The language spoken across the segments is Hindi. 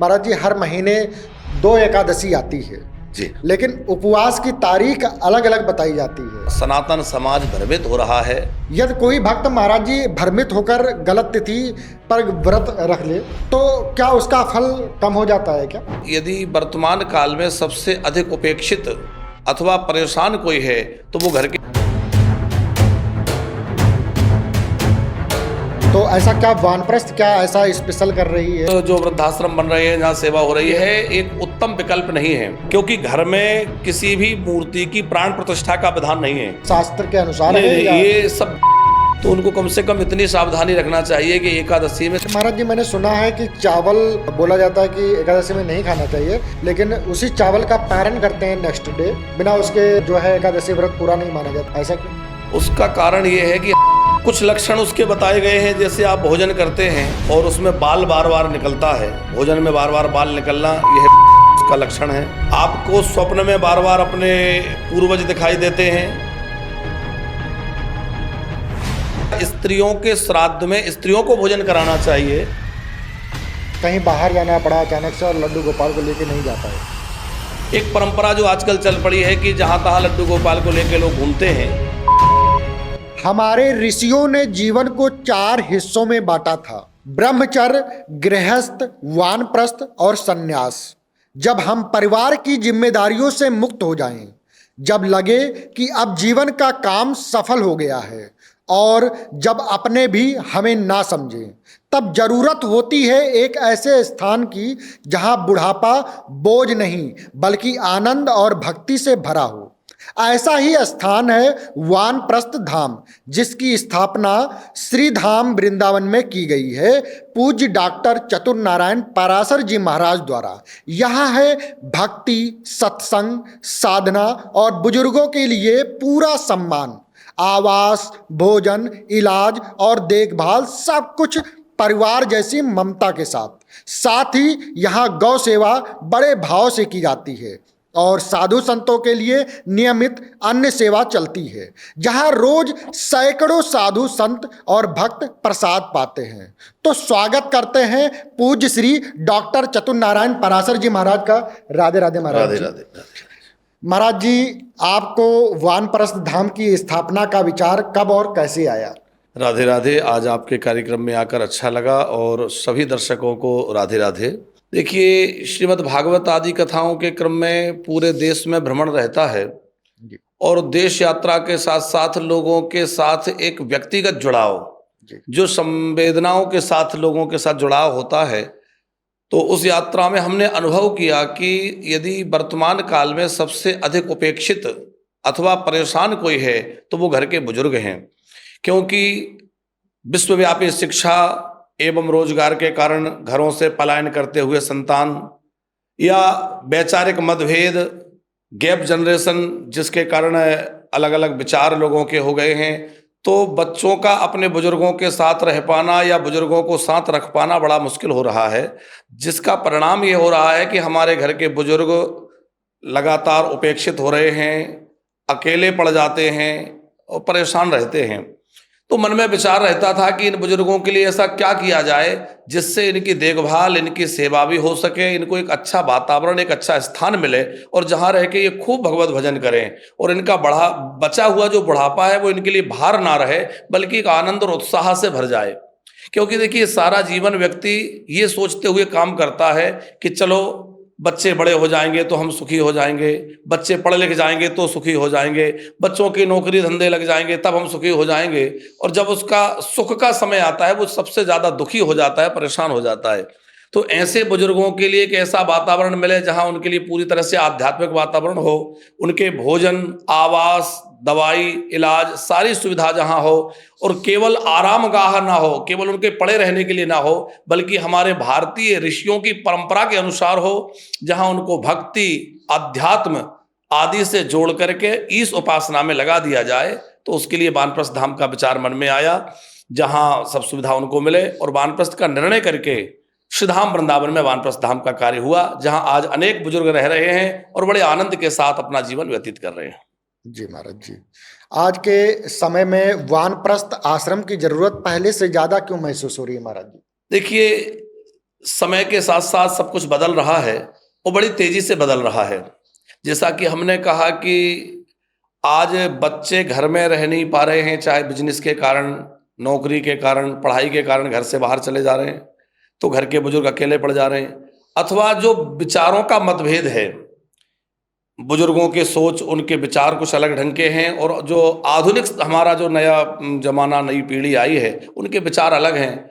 महाराज जी हर महीने 2 एकादशी आती है जी, लेकिन उपवास की तारीख अलग अलग बताई जाती है। सनातन समाज भ्रमित हो रहा है। यदि कोई भक्त महाराज जी भ्रमित होकर गलत तिथि पर व्रत रख ले तो क्या उसका फल कम हो जाता है क्या? यदि वर्तमान काल में सबसे अधिक उपेक्षित अथवा परेशान कोई है तो वो घर के तो ऐसा क्या वानप्रस्थ क्या ऐसा स्पेशल कर रही है? जो वृद्धाश्रम बन रहे हैं, जहाँ सेवा हो रही है, एक उत्तम विकल्प नहीं है, क्योंकि घर में किसी भी मूर्ति की प्राण प्रतिष्ठा का विधान नहीं है शास्त्र के अनुसार नहीं, है या? ये सब तो उनको कम से कम इतनी सावधानी रखना चाहिए कि एकादशी में महाराज जी मैंने सुना है कि चावल बोला जाता है कि एकादशी में नहीं खाना चाहिए, लेकिन उसी चावल का पारण करते हैं नेक्स्ट डे, बिना उसके जो है एकादशी व्रत पूरा नहीं माना जाता, ऐसा क्यों? उसका कारण ये है कि कुछ लक्षण उसके बताए गए हैं। जैसे आप भोजन करते हैं और उसमें बाल बार बार निकलता है, भोजन में बार बार बाल निकलना, यह उसका लक्षण है। आपको स्वप्न में बार बार अपने पूर्वज दिखाई देते हैं। स्त्रियों के श्राद्ध में स्त्रियों को भोजन कराना चाहिए। कहीं बाहर जाना पड़ा अचानक से और लड्डू गोपाल को लेके नहीं जाता है। एक परंपरा जो आजकल चल पड़ी है कि जहां तहां लड्डू गोपाल को लेके लोग घूमते हैं। हमारे ऋषियों ने जीवन को 4 हिस्सों में बांटा था: ब्रह्मचर्य, गृहस्थ, वानप्रस्थ और सन्यास। जब हम परिवार की जिम्मेदारियों से मुक्त हो जाएं, जब लगे कि अब जीवन का काम सफल हो गया है और जब अपने भी हमें ना समझें, तब जरूरत होती है एक ऐसे स्थान की जहां बुढ़ापा बोझ नहीं बल्कि आनंद और भक्ति से भरा हो। ऐसा ही स्थान है वानप्रस्थ धाम, जिसकी स्थापना श्री धाम वृंदावन में की गई है पूज्य डॉक्टर चतुर नारायण पराशर जी महाराज द्वारा। यहाँ है भक्ति, सत्संग, साधना और बुजुर्गों के लिए पूरा सम्मान, आवास, भोजन, इलाज और देखभाल, सब कुछ परिवार जैसी ममता के साथ ही यहाँ गौ सेवा बड़े भाव से की जाती है और साधु संतों के लिए नियमित अन्य सेवा चलती है, जहां रोज सैकड़ों साधु संत और भक्त प्रसाद पाते हैं। तो स्वागत करते हैं पूज्य श्री डॉक्टर चतुर नारायण पराशर जी महाराज का। राधे राधे महाराज। राधे जी। राधे। महाराज जी, आपको वानप्रस्थ धाम की स्थापना का विचार कब और कैसे आया? राधे राधे। आज आपके कार्यक्रम में आकर अच्छा लगा और सभी दर्शकों को राधे राधे। देखिए, श्रीमद् भागवत आदि कथाओं के क्रम में पूरे देश में भ्रमण रहता है और देश यात्रा के साथ साथ लोगों के साथ एक व्यक्तिगत जुड़ाव, जो संवेदनाओं के साथ लोगों के साथ जुड़ाव होता है, तो उस यात्रा में हमने अनुभव किया कि यदि वर्तमान काल में सबसे अधिक उपेक्षित अथवा परेशान कोई है तो वो घर के बुजुर्ग हैं, क्योंकि विश्वव्यापी शिक्षा एवं रोजगार के कारण घरों से पलायन करते हुए संतान, या वैचारिक मतभेद, गैप जनरेशन, जिसके कारण अलग अलग विचार लोगों के हो गए हैं, तो बच्चों का अपने बुजुर्गों के साथ रह पाना या बुजुर्गों को साथ रख पाना बड़ा मुश्किल हो रहा है, जिसका परिणाम ये हो रहा है कि हमारे घर के बुजुर्ग लगातार उपेक्षित हो रहे हैं, अकेले पड़ जाते हैं और परेशान रहते हैं। तो मन में विचार रहता था कि इन बुजुर्गों के लिए ऐसा क्या किया जाए जिससे इनकी देखभाल, इनकी सेवा भी हो सके, इनको एक अच्छा वातावरण, एक अच्छा स्थान मिले और जहाँ रह के ये खूब भगवत भजन करें और इनका बचा हुआ जो बुढ़ापा है वो इनके लिए भार ना रहे बल्कि एक आनंद और उत्साह से भर जाए। क्योंकि देखिए, सारा जीवन व्यक्ति ये सोचते हुए काम करता है कि चलो बच्चे बड़े हो जाएंगे तो हम सुखी हो जाएंगे, बच्चे पढ़ लिख जाएंगे तो सुखी हो जाएंगे, बच्चों की नौकरी धंधे लग जाएंगे तब हम सुखी हो जाएंगे, और जब उसका सुख का समय आता है वो सबसे ज़्यादा दुखी हो जाता है, परेशान हो जाता है। तो ऐसे बुजुर्गों के लिए एक ऐसा वातावरण मिले जहां उनके लिए पूरी तरह से आध्यात्मिक वातावरण हो, उनके भोजन, आवास, दवाई, इलाज, सारी सुविधा जहां हो, और केवल आरामगाह ना हो, केवल उनके पड़े रहने के लिए ना हो, बल्कि हमारे भारतीय ऋषियों की परंपरा के अनुसार हो, जहां उनको भक्ति, अध्यात्म आदि से जोड़ करके इस उपासना में लगा दिया जाए। तो उसके लिए वानप्रस्थ धाम का विचार मन में आया, जहां सब सुविधा उनको मिले, और वानप्रस्थ का निर्णय करके श्रीधाम वृंदावन में वानप्रस्थ धाम का कार्य हुआ, जहां आज अनेक बुजुर्ग रह रहे हैं और बड़े आनंद के साथ अपना जीवन व्यतीत कर रहे हैं। जी महाराज जी, आज के समय में वानप्रस्थ आश्रम की जरूरत पहले से ज्यादा क्यों महसूस हो रही है महाराज जी? देखिए, समय के साथ साथ सब कुछ बदल रहा है, वो बड़ी तेजी से बदल रहा है। जैसा कि हमने कहा कि आज बच्चे घर में रह नहीं पा रहे हैं, चाहे बिजनेस के कारण, नौकरी के कारण, पढ़ाई के कारण घर से बाहर चले जा रहे हैं, तो घर के बुजुर्ग अकेले पड़ जा रहे हैं। अथवा जो विचारों का मतभेद है, बुजुर्गों के सोच, उनके विचार कुछ अलग ढंग के हैं, और जो आधुनिक हमारा जो नया जमाना, नई पीढ़ी आई है, उनके विचार अलग हैं।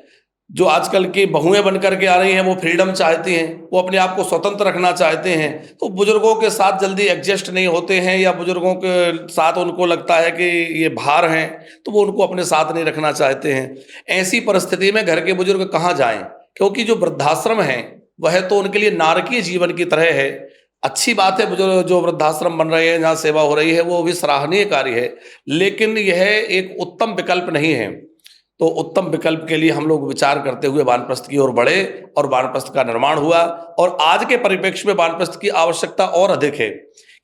जो आजकल की बहुएं बन करके आ रही हैं, वो फ्रीडम चाहती हैं, वो अपने आप को स्वतंत्र रखना चाहते हैं, तो बुजुर्गों के साथ जल्दी एडजस्ट नहीं होते हैं, या बुजुर्गों के साथ उनको लगता है कि ये भार हैं, तो वो उनको अपने साथ नहीं रखना चाहते हैं। ऐसी परिस्थिति में घर के बुजुर्ग कहाँ जाएं? क्योंकि जो वृद्धाश्रम है वह तो उनके लिए नारकीय जीवन की तरह है। अच्छी बात है, बुजुर्ग जो वृद्धाश्रम बन रहे हैं, जहाँ सेवा हो रही है, वो भी सराहनीय कार्य है, लेकिन यह एक उत्तम विकल्प नहीं है। तो उत्तम विकल्प के लिए हम लोग विचार करते हुए वानप्रस्थ की ओर बढ़े, और वानप्रस्थ का निर्माण हुआ। और आज के परिप्रेक्ष्य में वानप्रस्थ की आवश्यकता और अधिक है,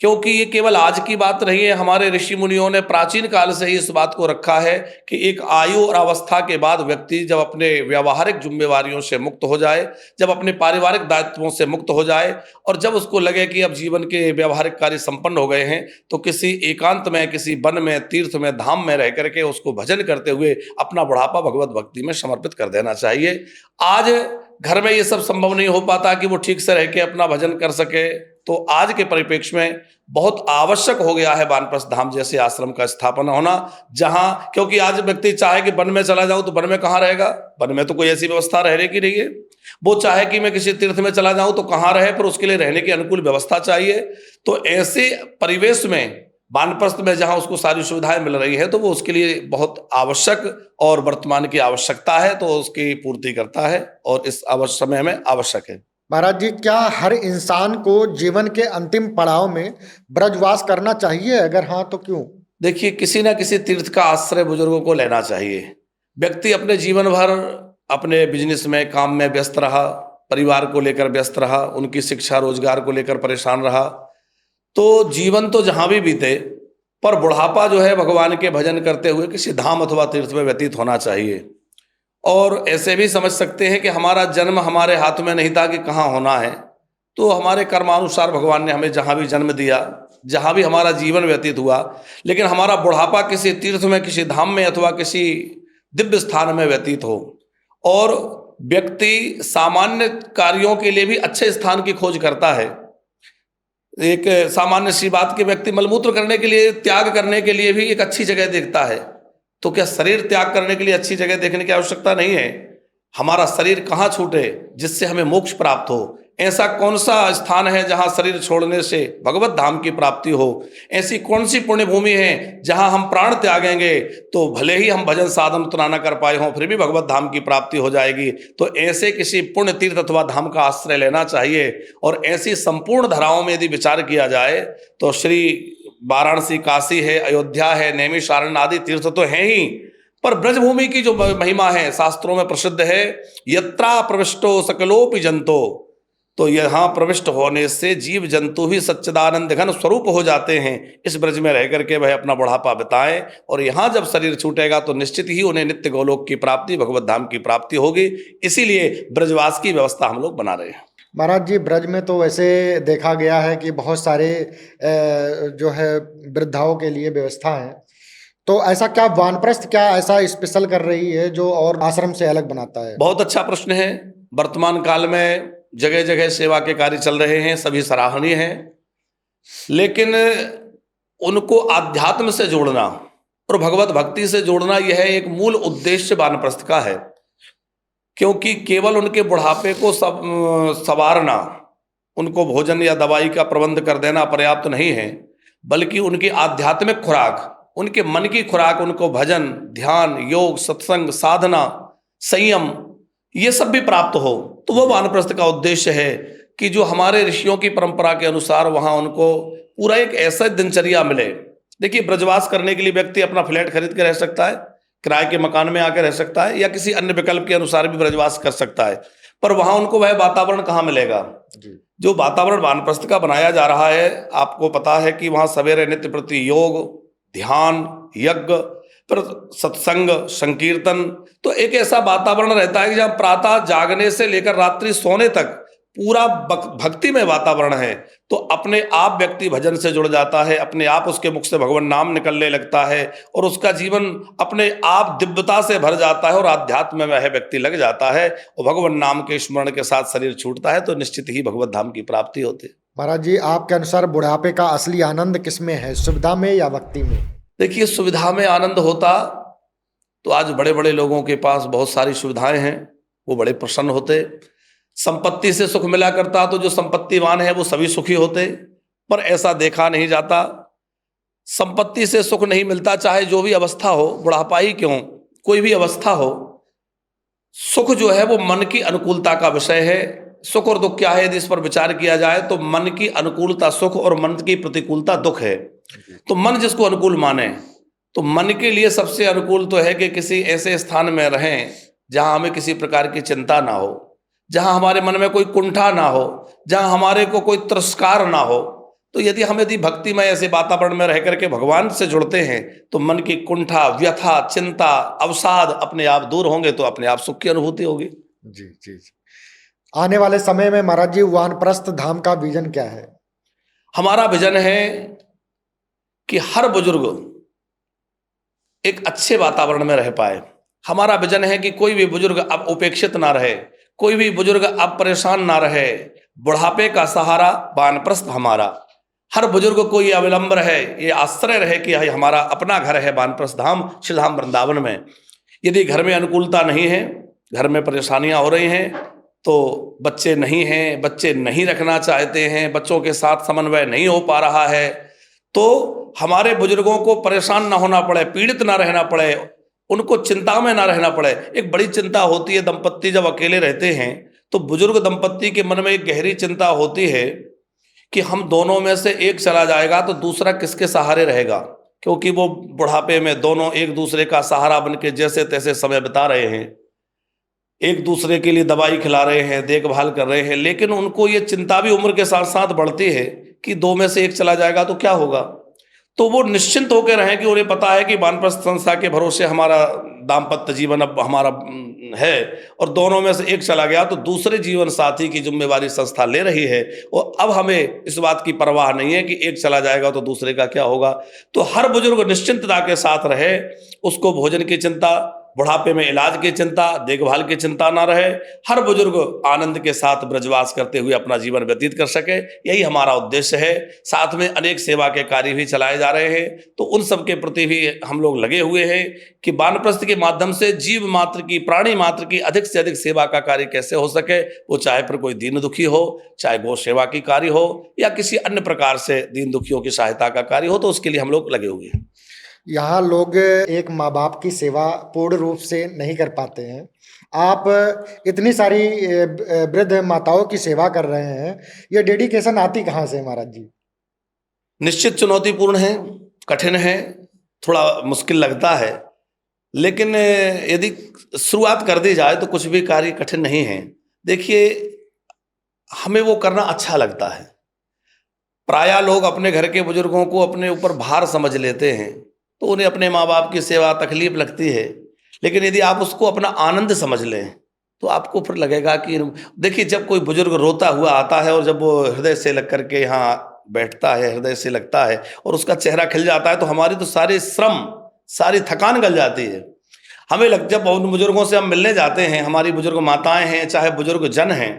क्योंकि ये केवल आज की बात नहीं है। हमारे ऋषि मुनियों ने प्राचीन काल से ही इस बात को रखा है कि एक आयु और अवस्था के बाद व्यक्ति जब अपने व्यावहारिक जिम्मेवारियों से मुक्त हो जाए, जब अपने पारिवारिक दायित्वों से मुक्त हो जाए, और जब उसको लगे कि अब जीवन के व्यावहारिक कार्य संपन्न हो गए हैं, तो किसी एकांत में, किसी वन में, तीर्थ में, धाम में रह करके उसको भजन करते हुए अपना बुढ़ापा भगवत भक्ति में समर्पित कर देना चाहिए। आज घर में ये सब संभव नहीं हो पाता कि वो ठीक से रह के अपना भजन कर सके, तो आज के परिप्रेक्ष्य में बहुत आवश्यक हो गया है वानप्रस्थ धाम जैसे आश्रम का स्थापना होना, जहां, क्योंकि आज व्यक्ति चाहे कि वन में चला जाऊं तो वन में कहाँ रहेगा? वन में तो कोई ऐसी व्यवस्था रहने की नहीं है। वो चाहे कि मैं किसी तीर्थ में चला जाऊं तो कहाँ रहे, पर उसके लिए रहने की अनुकूल व्यवस्था चाहिए। तो ऐसे परिवेश में, वानप्रस्थ में, जहां उसको सारी सुविधाएं मिल रही है, तो वो उसके लिए बहुत आवश्यक और वर्तमान की आवश्यकता है, तो उसकी पूर्ति करता है, और इस समय में आवश्यक है। महाराज जी, क्या हर इंसान को जीवन के अंतिम पड़ाव में ब्रजवास करना चाहिए? अगर हाँ तो क्यों? देखिए, किसी ना किसी तीर्थ का आश्रय बुजुर्गों को लेना चाहिए। व्यक्ति अपने जीवन भर अपने बिजनेस में, काम में व्यस्त रहा, परिवार को लेकर व्यस्त रहा, उनकी शिक्षा रोजगार को लेकर परेशान रहा, तो जीवन तो जहां भी बीते, पर बुढ़ापा जो है भगवान के भजन करते हुए किसी धाम अथवा तीर्थ में व्यतीत होना चाहिए। और ऐसे भी समझ सकते हैं कि हमारा जन्म हमारे हाथ में नहीं था कि कहाँ होना है, तो हमारे कर्मानुसार भगवान ने हमें जहाँ भी जन्म दिया, जहाँ भी हमारा जीवन व्यतीत हुआ, लेकिन हमारा बुढ़ापा किसी तीर्थ में, किसी धाम में अथवा किसी दिव्य स्थान में व्यतीत हो। और व्यक्ति सामान्य कार्यों के लिए भी अच्छे स्थान की खोज करता है। एक सामान्य सी बात कि व्यक्ति मलमूत्र करने के लिए, त्याग करने के लिए भी एक अच्छी जगह देखता है, तो क्या शरीर त्याग करने के लिए अच्छी जगह देखने की आवश्यकता नहीं है? हमारा शरीर कहाँ छूटे जिससे हमें मोक्ष प्राप्त हो? ऐसा कौन सा स्थान है जहां शरीर छोड़ने से भगवत धाम की प्राप्ति हो? ऐसी कौन सी पुण्य भूमि है जहां हम प्राण त्यागेंगे तो भले ही हम भजन साधन उतना न कर पाए हों, फिर भी भगवत धाम की प्राप्ति हो जाएगी? तो ऐसे किसी पुण्य तीर्थ अथवा धाम का आश्रय लेना चाहिए। और ऐसी संपूर्ण धाराओं में यदि विचार किया जाए तो श्री वाराणसी, काशी है, अयोध्या है, नैमिषारण्य आदि तीर्थ तो हैं ही, पर ब्रजभूमि की जो महिमा है शास्त्रों में प्रसिद्ध है, यत्रा प्रविष्टो सकलोपि जंतो, तो यहाँ प्रविष्ट होने से जीव जंतु भी सच्चिदानंद घन स्वरूप हो जाते हैं। इस ब्रज में रह करके वह अपना बुढ़ापा बिताएं, और यहाँ जब शरीर छूटेगा तो निश्चित ही उन्हें नित्य गोलोक की प्राप्ति, भगवत धाम की प्राप्ति होगी। इसीलिए ब्रजवास की व्यवस्था हम लोग बना रहे हैं। महाराज जी, ब्रज में तो वैसे देखा गया है कि बहुत सारे जो है वृद्धाओं के लिए व्यवस्था है, तो ऐसा क्या वानप्रस्थ क्या ऐसा स्पेशल कर रही है जो और आश्रम से अलग बनाता है? बहुत अच्छा प्रश्न है। वर्तमान काल में जगह जगह सेवा के कार्य चल रहे हैं, सभी सराहनीय हैं, लेकिन उनको आध्यात्म से जोड़ना और भगवत भक्ति से जोड़ना, यह एक मूल उद्देश्य वानप्रस्थ का है। क्योंकि केवल उनके बुढ़ापे को संवारना, उनको भोजन या दवाई का प्रबंध कर देना पर्याप्त नहीं है, बल्कि उनकी आध्यात्मिक खुराक, उनके मन की खुराक, उनको भजन, ध्यान, योग, सत्संग, साधना, संयम, ये सब भी प्राप्त हो। तो वो वानप्रस्थ का उद्देश्य है कि जो हमारे ऋषियों की परंपरा के अनुसार वहाँ उनको पूरा एक ऐसा दिनचर्या मिले। देखिए, ब्रजवास करने के लिए व्यक्ति अपना फ्लैट खरीद के रह सकता है, किराए के मकान में आकर रह सकता है, या किसी अन्य विकल्प के अनुसार भी ब्रजवास कर सकता है, पर वहाँ उनको वह वातावरण कहाँ मिलेगा जो वातावरण वानप्रस्थ का बनाया जा रहा है। आपको पता है कि वहाँ सवेरे नित्य प्रति योग, ध्यान, यज्ञ, फिर सत्संग, संकीर्तन, तो एक ऐसा वातावरण रहता है कि जहाँ प्रातः जागने से लेकर रात्रि सोने तक पूरा भक्ति में वातावरण है। तो अपने आप व्यक्ति भजन से जुड़ जाता है, अपने आप उसके मुख से भगवान नाम निकलने लगता है और उसका जीवन अपने आप दिव्यता से भर जाता है और आध्यात्म में वह व्यक्ति लग जाता है और भगवान नाम के स्मरण के साथ शरीर छूटता है तो निश्चित ही भगवत धाम की प्राप्ति होती है। महाराज जी, आपके अनुसार बुढ़ापे का असली आनंद किसमें है, सुविधा में या भक्ति में? देखिए, सुविधा में आनंद होता तो आज बड़े बड़े लोगों के पास बहुत सारी सुविधाएं हैं, वो बड़े प्रसन्न होते। संपत्ति से सुख मिला करता तो जो संपत्तिवान है वो सभी सुखी होते, पर ऐसा देखा नहीं जाता। संपत्ति से सुख नहीं मिलता, चाहे जो भी अवस्था हो, बुढ़ापा ही क्यों, कोई भी अवस्था हो, सुख जो है वो मन की अनुकूलता का विषय है। सुख और दुख क्या है यदि इस पर विचार किया जाए तो मन की अनुकूलता सुख और मन की प्रतिकूलता दुख है। तो मन जिसको अनुकूल माने, तो मन के लिए सबसे अनुकूल तो है कि किसी ऐसे स्थान में रहें जहां हमें किसी प्रकार की चिंता ना हो, जहां हमारे मन में कोई कुंठा ना हो, जहां हमारे को कोई तिरस्कार ना हो। तो यदि भक्तिमय ऐसे वातावरण में रह करके भगवान से जुड़ते हैं तो मन की कुंठा, व्यथा, चिंता, अवसाद अपने आप दूर होंगे, तो अपने आप सुख की अनुभूति होगी। जी जी जी। आने वाले समय में महाराज जी वानप्रस्थ धाम का विजन क्या है? हमारा विजन है कि हर बुजुर्ग एक अच्छे वातावरण में रह पाए। हमारा विजन है कि कोई भी बुजुर्ग अब उपेक्षित ना रहे, कोई भी बुजुर्ग अब परेशान ना रहे। बुढ़ापे का सहारा वानप्रस्थ हमारा, हर बुजुर्ग को ये अवलंब रहे, ये आश्रय रहे कि हमारा अपना घर है वानप्रस्थ धाम, श्रीधाम वृंदावन में। यदि घर में अनुकूलता नहीं है, घर में परेशानियां हो रही हैं, तो बच्चे नहीं हैं, बच्चे नहीं रखना चाहते हैं, बच्चों के साथ समन्वय नहीं हो पा रहा है, तो हमारे बुजुर्गों को परेशान ना होना पड़े, पीड़ित ना रहना पड़े, उनको चिंता में ना रहना पड़े। एक बड़ी चिंता होती है दंपत्ति जब अकेले रहते हैं तो बुजुर्ग दंपत्ति के मन में एक गहरी चिंता होती है कि हम दोनों में से एक चला जाएगा तो दूसरा किसके सहारे रहेगा, क्योंकि वो बुढ़ापे में दोनों एक दूसरे का सहारा बन के जैसे तैसे समय बिता रहे हैं, एक दूसरे के लिए दवाई खिला रहे हैं, देखभाल कर रहे हैं, लेकिन उनको ये चिंता भी उम्र के साथ साथ बढ़ती है कि दो में से एक चला जाएगा तो क्या होगा। तो वो निश्चिंत होकर रहें कि उन्हें पता है कि वानप्रस्थ संस्था के भरोसे हमारा दाम्पत्य जीवन अब हमारा है, और दोनों में से एक चला गया तो दूसरे जीवन साथी की जिम्मेवारी संस्था ले रही है, और अब हमें इस बात की परवाह नहीं है कि एक चला जाएगा तो दूसरे का क्या होगा। तो हर बुजुर्ग निश्चिंतता के साथ रहे, उसको भोजन की चिंता, बुढ़ापे में इलाज की चिंता, देखभाल की चिंता ना रहे, हर बुजुर्ग आनंद के साथ ब्रजवास करते हुए अपना जीवन व्यतीत कर सके, यही हमारा उद्देश्य है। साथ में अनेक सेवा के कार्य भी चलाए जा रहे हैं, तो उन सब के प्रति भी हम लोग लगे हुए हैं कि वानप्रस्थ के माध्यम से जीव मात्र की, प्राणी मात्र की अधिक से अधिक सेवा का कार्य कैसे हो सके, वो चाहे फिर कोई दीन दुखी हो, चाहे गौ सेवा की कार्य हो या किसी अन्य प्रकार से दीन दुखियों की सहायता का कार्य हो, तो उसके लिए हम लोग लगे हुए हैं। यहाँ लोग एक माँ बाप की सेवा पूर्ण रूप से नहीं कर पाते हैं, आप इतनी सारी वृद्ध माताओं की सेवा कर रहे हैं, ये डेडिकेशन आती कहाँ से महाराज जी? निश्चित चुनौतीपूर्ण है, कठिन है, थोड़ा मुश्किल लगता है, लेकिन यदि शुरुआत कर दी जाए तो कुछ भी कार्य कठिन नहीं है। देखिए, हमें वो करना अच्छा लगता है। प्रायः लोग अपने घर के बुजुर्गों को अपने ऊपर भार समझ लेते हैं, तो उन्हें अपने माँ बाप की सेवा तकलीफ लगती है, लेकिन यदि आप उसको अपना आनंद समझ लें तो आपको फिर लगेगा कि देखिए, जब कोई बुजुर्ग रोता हुआ आता है और जब वो हृदय से लग करके यहाँ बैठता है, हृदय से लगता है और उसका चेहरा खिल जाता है, तो हमारी तो सारी श्रम, सारी थकान गल जाती है। हमें जब उन बुजुर्गों से हम मिलने जाते हैं, हमारी बुजुर्ग माताएं हैं, चाहे बुजुर्ग जन हैं,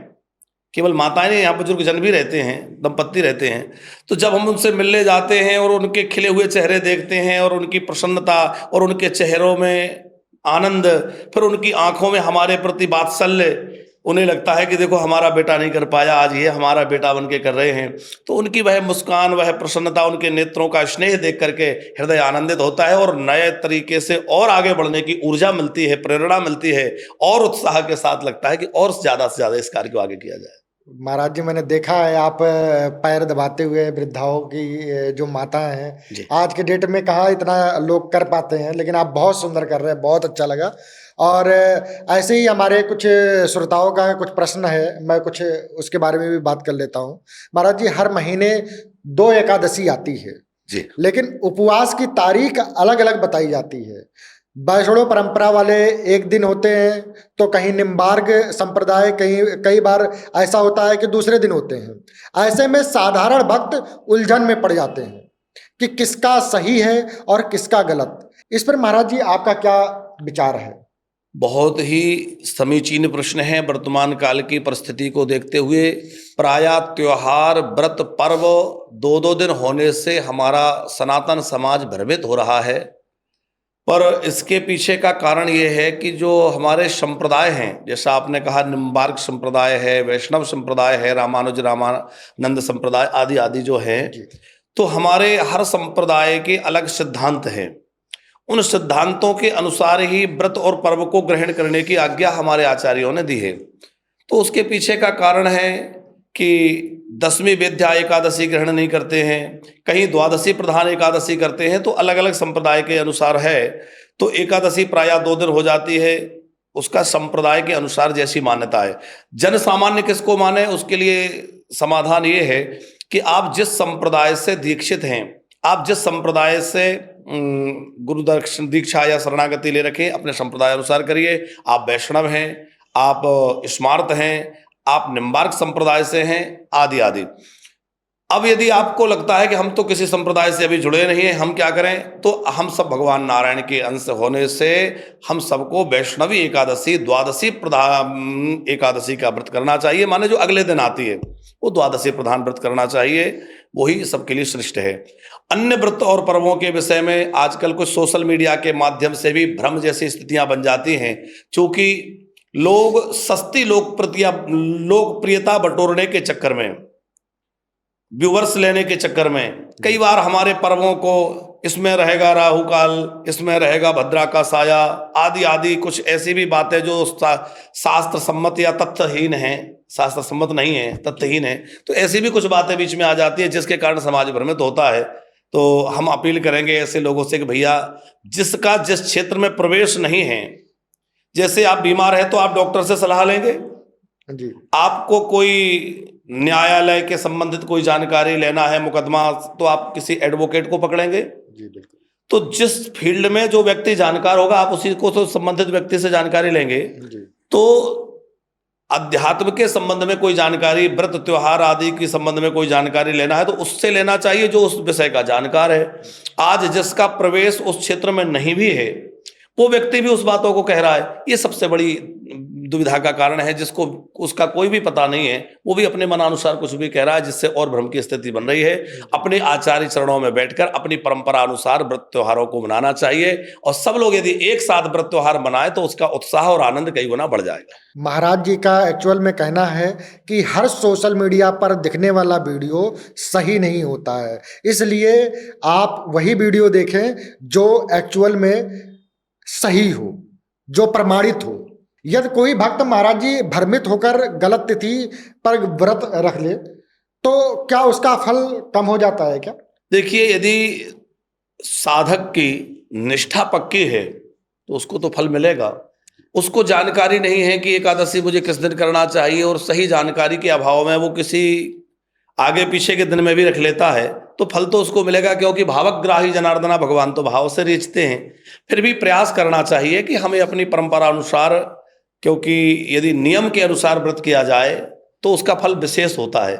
केवल माताएं नहीं, यहाँ बुजुर्ग जन भी रहते हैं, दंपत्ति रहते हैं, तो जब हम उनसे मिलने जाते हैं और उनके खिले हुए चेहरे देखते हैं और उनकी प्रसन्नता और उनके चेहरों में आनंद, फिर उनकी आंखों में हमारे प्रति वात्सल्य, उन्हें लगता है कि देखो हमारा बेटा नहीं कर पाया, आज ये हमारा बेटा बन के कर रहे हैं, तो उनकी वह मुस्कान, वह प्रसन्नता, उनके नेत्रों का स्नेह देख करके हृदय आनंदित होता है और नए तरीके से और आगे बढ़ने की ऊर्जा मिलती है, प्रेरणा मिलती है, और उत्साह के साथ लगता है कि और ज़्यादा से ज़्यादा इस कार्य को आगे किया जाए। महाराज जी, मैंने देखा है आप पैर दबाते हुए वृद्धाओं की, जो माता हैं, आज के डेट में कहाँ इतना लोग कर पाते हैं, लेकिन आप बहुत सुंदर कर रहे हैं, बहुत अच्छा लगा। और ऐसे ही हमारे कुछ श्रोताओं का कुछ प्रश्न है, मैं कुछ उसके बारे में भी बात कर लेता हूँ। महाराज जी, हर महीने 2 एकादशी आती है, जी। लेकिन उपवास की तारीख अलग अलग बताई जाती है। वैष्णव परंपरा वाले एक दिन होते हैं, तो कहीं निम्बार्क संप्रदाय, कहीं कई बार ऐसा होता है कि दूसरे दिन होते हैं। ऐसे में साधारण भक्त उलझन में पड़ जाते हैं कि किसका सही है और किसका गलत। इस पर महाराज जी आपका क्या विचार है? बहुत ही समीचीन प्रश्न है। वर्तमान काल की परिस्थिति को देखते हुए प्रायः त्योहार, व्रत, पर्व दो दो दिन होने से हमारा सनातन समाज भ्रमित हो रहा है। पर इसके पीछे का कारण ये है कि जो हमारे संप्रदाय हैं, जैसा आपने कहा निम्बार्क संप्रदाय है, वैष्णव संप्रदाय है, रामानुज रामानंद संप्रदाय आदि आदि जो है, जी तो हमारे हर संप्रदाय के अलग सिद्धांत हैं। उन सिद्धांतों के अनुसार ही व्रत और पर्व को ग्रहण करने की आज्ञा हमारे आचार्यों ने दी है। तो उसके पीछे का कारण है कि दसवीं विद्या एकादशी ग्रहण नहीं करते हैं, कहीं द्वादशी प्रधान एकादशी करते हैं, तो अलग अलग संप्रदाय के अनुसार है। तो एकादशी प्रायः 2 दिन हो जाती है, उसका संप्रदाय के अनुसार जैसी मान्यता है। जन सामान्य किसको माने, उसके लिए समाधान ये है कि आप जिस संप्रदाय से दीक्षित हैं, आप जिस संप्रदाय से गुरु दर्शन दीक्षा या शरणागति ले रखें, अपने संप्रदाय अनुसार करिए। आप वैष्णव हैं, आप स्मार्त हैं, आप निम्बार्क संप्रदाय से हैं, आदि आदि। अब यदि आपको लगता है कि हम तो किसी संप्रदाय से अभी जुड़े नहीं हैं, हम क्या करें, तो हम सब भगवान नारायण के अंश होने से हम सबको वैष्णवी एकादशी, द्वादशी प्रधान एकादशी का व्रत करना चाहिए। माने जो अगले दिन आती है वो द्वादशी प्रधान व्रत करना चाहिए, वही सबके लिए श्रेष्ठ है। अन्य व्रत और पर्वों के विषय में आजकल कुछ सोशल मीडिया के माध्यम से भी भ्रम जैसी स्थितियां बन जाती हैं, क्योंकि लोग सस्ती लोकप्रियता बटोरने के चक्कर में, व्यूवर्स लेने के चक्कर में कई बार हमारे पर्वों को इसमें रहेगा राहु काल, इसमें रहेगा भद्रा का साया, आदि आदि कुछ ऐसी भी बातें जो शास्त्र सम्मत या तथ्यहीन है, शास्त्र सम्मत नहीं है, तथ्यहीन है, तो ऐसी भी कुछ बातें बीच में आ जाती है जिसके कारण समाज भ्रमित होता है। तो हम अपील करेंगे ऐसे लोगों से कि भैया, जिसका जिस क्षेत्र में प्रवेश नहीं है, जैसे आप बीमार हैं तो आप डॉक्टर से सलाह लेंगे, जी आपको कोई न्यायालय के संबंधित कोई जानकारी लेना है, मुकदमा, तो आप किसी एडवोकेट को पकड़ेंगे। जी बिल्कुल। तो जिस फील्ड में जो व्यक्ति जानकार होगा, आप उसी को तो संबंधित व्यक्ति से जानकारी लेंगे। जी तो अध्यात्म के संबंध में कोई जानकारी, व्रत त्योहार आदि के संबंध में कोई जानकारी लेना है तो उससे लेना चाहिए जो उस विषय का जानकार है। आज जिसका प्रवेश उस क्षेत्र में नहीं भी है, वो व्यक्ति भी उस बातों को कह रहा है, ये सबसे बड़ी दुविधा का कारण है। जिसको उसका कोई भी पता नहीं है, वो भी अपने मनानुसार कुछ भी कह रहा है, जिससे और भ्रम की स्थिति बन रही है। अपने आचार्य चरणों में बैठकर अपनी परंपरा अनुसार व्रत त्योहारों को मनाना चाहिए, और सब लोग यदि एक साथ व्रत त्योहार मनाए तो उसका उत्साह और आनंद कई गुना बढ़ जाएगा। महाराज जी का एक्चुअल में कहना है कि हर सोशल मीडिया पर दिखने वाला वीडियो सही नहीं होता है, इसलिए आप वही वीडियो देखें जो एक्चुअल में सही हो, जो प्रमाणित हो। यदि कोई भक्त महाराज जी भ्रमित होकर गलत तिथि पर व्रत रख ले तो क्या उसका फल कम हो जाता है क्या? देखिए, यदि साधक की निष्ठा पक्की है तो उसको तो फल मिलेगा। उसको जानकारी नहीं है कि एकादशी मुझे किस दिन करना चाहिए, और सही जानकारी के अभाव में वो किसी आगे पीछे के दिन में भी रख लेता है, तो फल तो उसको मिलेगा, क्योंकि भावग्राही जनार्दना, भगवान तो भाव से रीझते हैं। फिर भी प्रयास करना चाहिए कि हमें अपनी परंपरा अनुसार, क्योंकि यदि नियम के अनुसार व्रत किया जाए तो उसका फल विशेष होता है,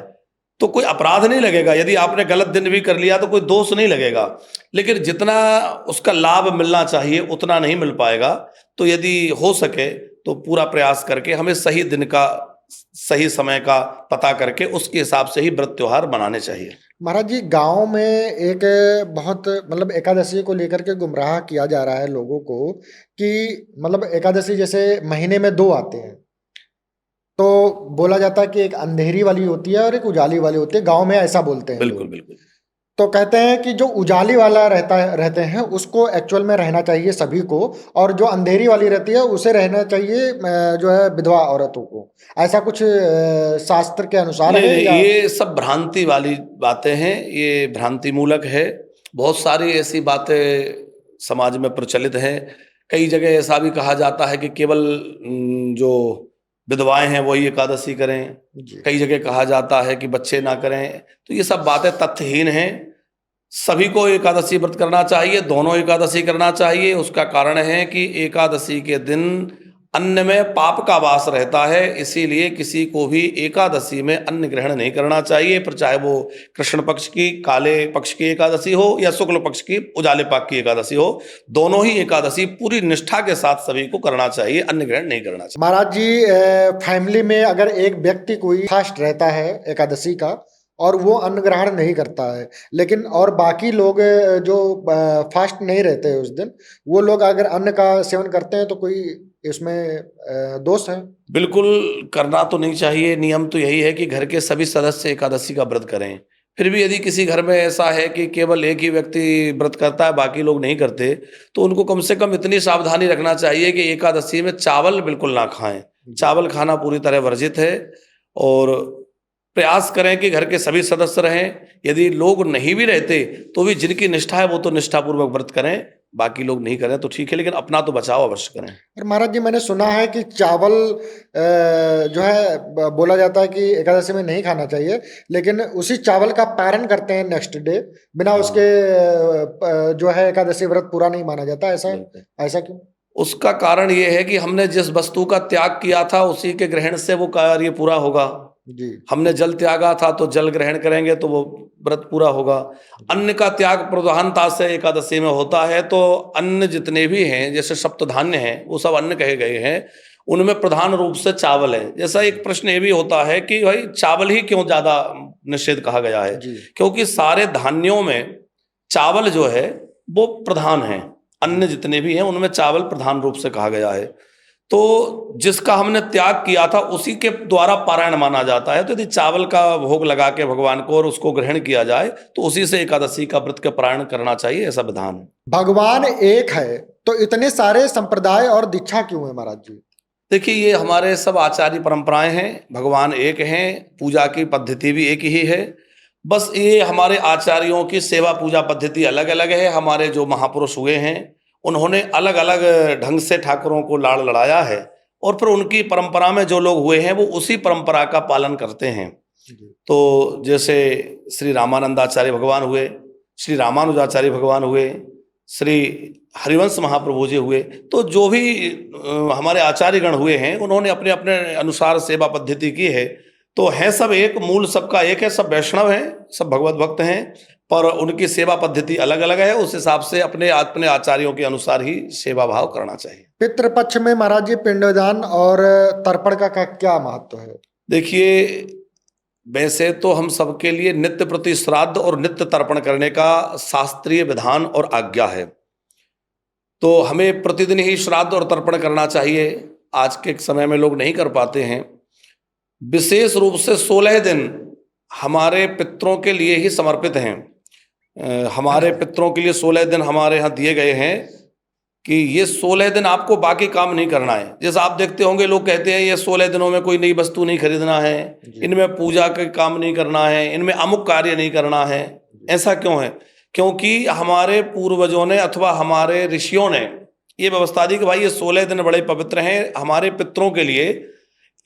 तो कोई अपराध नहीं लगेगा। यदि आपने गलत दिन भी कर लिया तो कोई दोष नहीं लगेगा, लेकिन जितना उसका लाभ मिलना चाहिए उतना नहीं मिल पाएगा। तो यदि हो सके तो पूरा प्रयास करके हमें सही दिन का, सही समय का पता करके उसके हिसाब से ही व्रत त्योहार मनाने चाहिए। महाराज जी, गांव में एक बहुत मतलब एकादशी को लेकर के गुमराह किया जा रहा है लोगों को कि मतलब एकादशी जैसे महीने में 2 आते हैं, तो बोला जाता है कि एक अंधेरी वाली होती है और एक उजाली वाली होती है। गांव में ऐसा बोलते हैं बिल्कुल लोग। बिल्कुल। तो कहते हैं कि जो उजाली वाला रहते हैं उसको एक्चुअल में रहना चाहिए सभी को, और जो अंधेरी वाली रहती है उसे रहना चाहिए जो है विधवा औरतों को। ऐसा कुछ शास्त्र के अनुसार है नहीं, या? ये सब भ्रांति वाली बातें हैं, ये भ्रांति मूलक है। बहुत सारी ऐसी बातें समाज में प्रचलित हैं। कई जगह ऐसा भी कहा जाता है कि केवल जो विधवाएं हैं वही एकादशी करें। जी कई जगह कहा जाता है कि बच्चे ना करें। तो ये सब बातें तथ्यहीन हैं। सभी को एकादशी व्रत करना चाहिए, दोनों एकादशी करना चाहिए। उसका कारण है कि एकादशी के दिन अन्न में पाप का वास रहता है, इसीलिए किसी को भी एकादशी में अन्न ग्रहण नहीं करना चाहिए, पर चाहे वो कृष्ण पक्ष की, काले पक्ष की एकादशी हो या शुक्ल पक्ष की, उजाले पाक की एकादशी हो, दोनों ही एकादशी पूरी निष्ठा के साथ सभी को करना चाहिए, अन्न ग्रहण नहीं करना चाहिए। महाराज जी, फैमिली में अगर एक व्यक्ति कोई फास्ट रहता है एकादशी का और वो अन्न ग्रहण नहीं करता है, लेकिन और बाकी लोग जो फास्ट नहीं रहते उस दिन, वो लोग अगर अन्न का सेवन करते हैं तो कोई इसमें दोष है? बिल्कुल करना तो नहीं चाहिए। नियम तो यही है कि घर के सभी सदस्य एकादशी का व्रत करें। फिर भी यदि किसी घर में ऐसा है कि केवल एक ही व्यक्ति व्रत करता है, बाकी लोग नहीं करते, तो उनको कम से कम इतनी सावधानी रखना चाहिए कि एकादशी में चावल बिल्कुल ना खाएं। चावल खाना पूरी तरह वर्जित है, और प्रयास करें कि घर के सभी सदस्य रहें। यदि लोग नहीं भी रहते तो भी जिनकी निष्ठा है वो तो निष्ठापूर्वक व्रत करें, बाकी लोग नहीं करें तो ठीक है, लेकिन अपना तो बचाव अवश्य करें। और महाराज जी, मैंने सुना है कि चावल जो है बोला जाता है कि एकादशी में नहीं खाना चाहिए, लेकिन उसी चावल का पारण करते हैं नेक्स्ट डे, बिना उसके जो है एकादशी व्रत पूरा नहीं माना जाता। ऐसा क्यों? उसका कारण ये है कि हमने जिस वस्तु का त्याग किया था उसी के ग्रहण से वो कार्य पूरा होगा। जी। हमने जल त्यागा था तो जल ग्रहण करेंगे तो वो व्रत पूरा होगा। अन्न का त्याग प्रधानता से एकादशी में होता है, तो अन्न जितने भी हैं, जैसे सप्तधान्य हैं, वो सब अन्न कहे गए हैं, उनमें प्रधान रूप से चावल है। जैसा एक प्रश्न ये भी होता है कि भाई चावल ही क्यों ज्यादा निषेध कहा गया है? क्योंकि सारे धान्यों में चावल जो है वो प्रधान है। अन्न जितने भी हैं उनमें चावल प्रधान रूप से कहा गया है। तो जिसका हमने त्याग किया था उसी के द्वारा पारायण माना जाता है। तो यदि चावल का भोग लगा के भगवान को और उसको ग्रहण किया जाए तो उसी से एकादशी का व्रत का पारायण करना चाहिए, ऐसा विधान है। भगवान एक है तो इतने सारे संप्रदाय और दीक्षा क्यों है महाराज जी? देखिए, ये हमारे सब आचार्य परंपराएं हैं। भगवान एक हैं, पूजा की पद्धति भी एक ही है। बस ये हमारे आचार्यों की सेवा पूजा पद्धति अलग अलग है। हमारे जो महापुरुष हुए हैं उन्होंने अलग अलग ढंग से ठाकुरों को लाड़ लड़ाया है, और फिर उनकी परंपरा में जो लोग हुए हैं वो उसी परंपरा का पालन करते हैं। तो जैसे श्री रामानंदाचार्य भगवान हुए, श्री रामानुजाचार्य भगवान हुए, श्री हरिवंश महाप्रभु जी हुए, तो जो भी हमारे आचार्यगण हुए हैं उन्होंने अपने अपने अनुसार सेवा पद्धति की है। तो है सब एक, मूल सबका एक है, सब वैष्णव हैं, सब भगवत भक्त हैं, पर उनकी सेवा पद्धति अलग अलग है। उस हिसाब से अपने अपने आचार्यों के अनुसार ही सेवा भाव करना चाहिए। पितृपक्ष में महाराज जी पिंडदान और तर्पण का क्या महत्व है? देखिए, वैसे तो हम सबके लिए नित्य प्रति श्राद्ध और नित्य तर्पण करने का शास्त्रीय विधान और आज्ञा है। तो हमें प्रतिदिन ही श्राद्ध और तर्पण करना चाहिए। आज के समय में लोग नहीं कर पाते हैं। विशेष रूप से 16 दिन हमारे पितरों के लिए ही समर्पित हैं। हमारे पितरों के लिए 16 दिन हमारे यहाँ दिए गए हैं कि ये 16 दिन आपको बाकी काम नहीं करना है। जैसा आप देखते होंगे, लोग कहते हैं ये 16 दिनों में कोई नई वस्तु नहीं खरीदना है, इनमें पूजा का काम नहीं करना है, इनमें अमुक कार्य नहीं करना है। ऐसा क्यों है? क्योंकि हमारे पूर्वजों ने अथवा हमारे ऋषियों ने ये व्यवस्था दी कि भाई ये 16 दिन बड़े पवित्र हैं हमारे पितरों के लिए।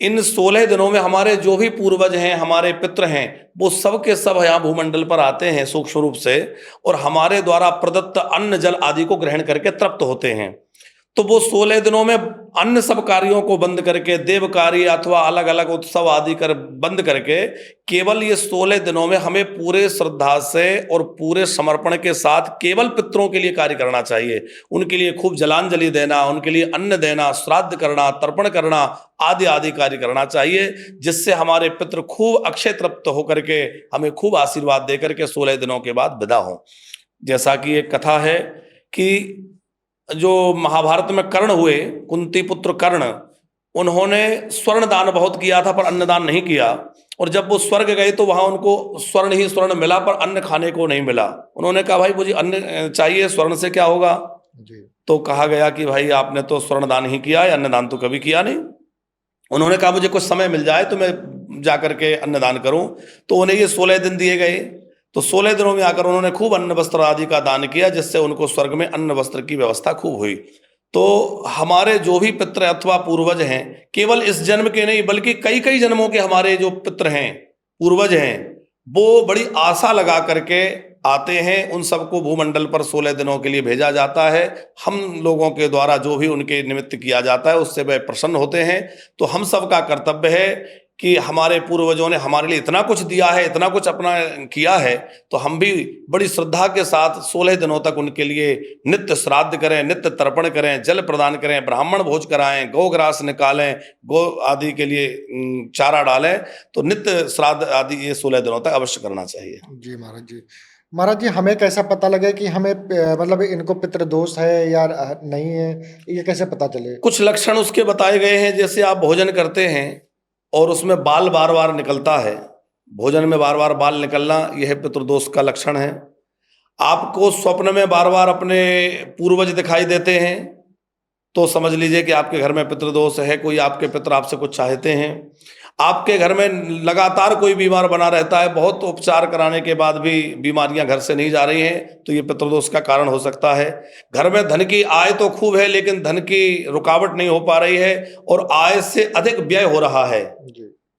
इन 16 दिनों में हमारे जो भी पूर्वज हैं, हमारे पितृ हैं, वो सब के सब यहाँ भूमंडल पर आते हैं सूक्ष्म रूप से, और हमारे द्वारा प्रदत्त अन्न जल आदि को ग्रहण करके तृप्त होते हैं। तो वो 16 दिनों में अन्य सब कार्यों को बंद करके, देव कार्य अथवा अलग अलग उत्सव आदि कर बंद करके, केवल ये 16 दिनों में हमें पूरे श्रद्धा से और पूरे समर्पण के साथ केवल पितरों के लिए कार्य करना चाहिए। उनके लिए खूब जलांजलि देना, उनके लिए अन्न देना, श्राद्ध करना, तर्पण करना आदि आदि कार्य करना चाहिए, जिससे हमारे पितृ खूब अक्षय तृप्त होकर के हमें खूब आशीर्वाद देकर के 16 दिनों के बाद विदा हो। जैसा कि एक कथा है कि जो महाभारत में कर्ण हुए, कुंती पुत्र कर्ण, उन्होंने स्वर्ण दान बहुत किया था पर अन्न दान नहीं किया, और जब वो स्वर्ग गए तो वहां उनको स्वर्ण ही स्वर्ण मिला पर अन्न खाने को नहीं मिला। उन्होंने कहा भाई मुझे अन्न चाहिए, स्वर्ण से क्या होगा? तो कहा गया कि भाई आपने तो स्वर्ण दान ही किया है, अन्न दान तो कभी किया नहीं। उन्होंने कहा मुझे कुछ समय मिल जाए तो मैं जाकर के अन्नदान करूं। तो उन्हें ये 16 दिन दिए गए। तो 16 दिनों में आकर उन्होंने खूब अन्न वस्त्र आदि का दान किया, जिससे उनको स्वर्ग में अन्न वस्त्र की व्यवस्था खूब हुई। तो हमारे जो भी पितृ अथवा पूर्वज हैं, केवल इस जन्म के नहीं बल्कि कई कई जन्मों के हमारे जो पितृ हैं, पूर्वज हैं, वो बड़ी आशा लगा करके आते हैं उन सबको भूमंडल पर 16 दिनों के लिए भेजा जाता है। हम लोगों के द्वारा जो भी उनके निमित्त किया जाता है उससे वे प्रसन्न होते हैं। तो हम सब का कर्तव्य है कि हमारे पूर्वजों ने हमारे लिए इतना कुछ दिया है, इतना कुछ अपना किया है, तो हम भी बड़ी श्रद्धा के साथ 16 दिनों तक उनके लिए नित्य श्राद्ध करें, नित्य तर्पण करें, जल प्रदान करें, ब्राह्मण भोज कराएं, गौग्रास निकालें, गौ आदि के लिए चारा डालें। तो नित्य श्राद्ध आदि ये 16 दिनों तक अवश्य करना चाहिए। जी महाराज जी। महाराज जी, हमें कैसा पता लगे कि हमें मतलब इनको पितृदोष है या नहीं है, ये कैसे पता चले? कुछ लक्षण उसके बताए गए हैं। जैसे आप भोजन करते हैं और उसमें बाल बार बार निकलता है, भोजन में बार बार बाल निकलना, यह पितृदोष का लक्षण है। आपको स्वप्न में बार बार अपने पूर्वज दिखाई देते हैं तो समझ लीजिए कि आपके घर में पितृदोष है, कोई आपके पितर आपसे कुछ चाहते हैं। आपके घर में लगातार कोई बीमार बना रहता है, बहुत उपचार कराने के बाद भी बीमारियां घर से नहीं जा रही हैं, तो ये पितृदोष का कारण हो सकता है। घर में धन की आय तो खूब है लेकिन धन की रुकावट नहीं हो पा रही है और आय से अधिक व्यय हो रहा है,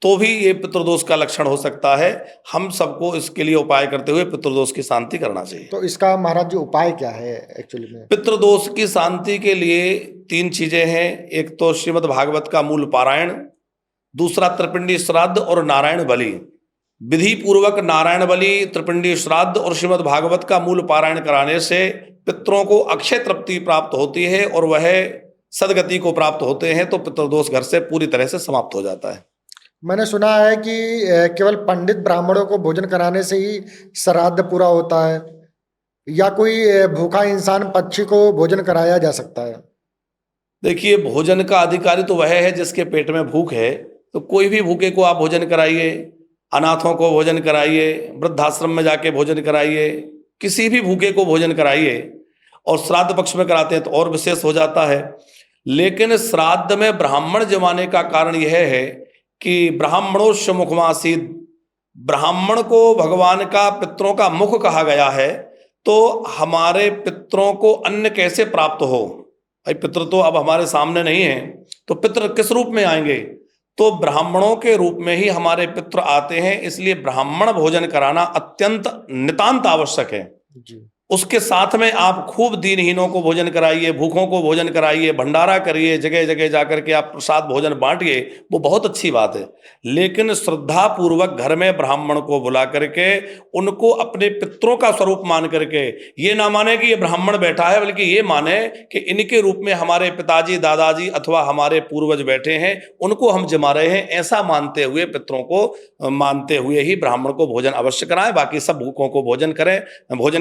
तो भी ये पितृदोष का लक्षण हो सकता है। हम सबको इसके लिए उपाय करते हुए पितृदोष की शांति करना चाहिए। तो इसका महाराज जी उपाय क्या है एक्चुअली में? पितृदोष की शांति के लिए 3 चीजें हैं। एक तो श्रीमद् भागवत का मूल पारायण, दूसरा त्रिपिंडी श्राद्ध और नारायण बलि। विधि पूर्वक नारायण बलि, त्रिपिंडी श्राद्ध और श्रीमद् भागवत का मूल पारायण कराने से पितरों को अक्षय तृप्ति प्राप्त होती है और वह सदगति को प्राप्त होते हैं, तो पितृदोष घर से पूरी तरह से समाप्त हो जाता है। मैंने सुना है कि केवल पंडित ब्राह्मणों को भोजन कराने से ही श्राद्ध पूरा होता है, या कोई भूखा इंसान पक्षी को भोजन कराया जा सकता है? देखिए, भोजन का अधिकारी तो वह है जिसके पेट में भूख है, तो कोई भी भूखे को आप भोजन कराइए, अनाथों को भोजन कराइए, वृद्धाश्रम में जाके भोजन कराइए, किसी भी भूखे को भोजन कराइए। और श्राद्ध पक्ष में कराते हैं तो और विशेष हो जाता है। लेकिन श्राद्ध में ब्राह्मण जमाने का कारण यह है कि ब्राह्मणोस्य मुखमासीद, ब्राह्मण को भगवान का, पितरों का मुख कहा गया है। तो हमारे पितरों को अन्न कैसे प्राप्त हो? भाई पितर तो अब हमारे सामने नहीं है, तो पितर किस रूप में आएंगे? तो ब्राह्मणों के रूप में ही हमारे पितर आते हैं, इसलिए ब्राह्मण भोजन कराना अत्यंत नितांत आवश्यक है जी। उसके साथ में आप खूब दीनहीनों को भोजन कराइए, भूखों को भोजन कराइए, भंडारा करिए, जगह जगह जाकर के आप प्रसाद भोजन बांटिए, वो बहुत अच्छी बात है। लेकिन श्रद्धा पूर्वक घर में ब्राह्मण को बुला करके उनको अपने पितरों का स्वरूप मान करके, ये ना माने कि ये ब्राह्मण बैठा है, बल्कि ये माने कि इनके रूप में हमारे पिताजी, दादाजी अथवा हमारे पूर्वज बैठे हैं, उनको हम जमा रहे हैं, ऐसा मानते हुए, पितरों को मानते हुए ही ब्राह्मण को भोजन अवश्य कराएं। बाकी सब भूखों को भोजन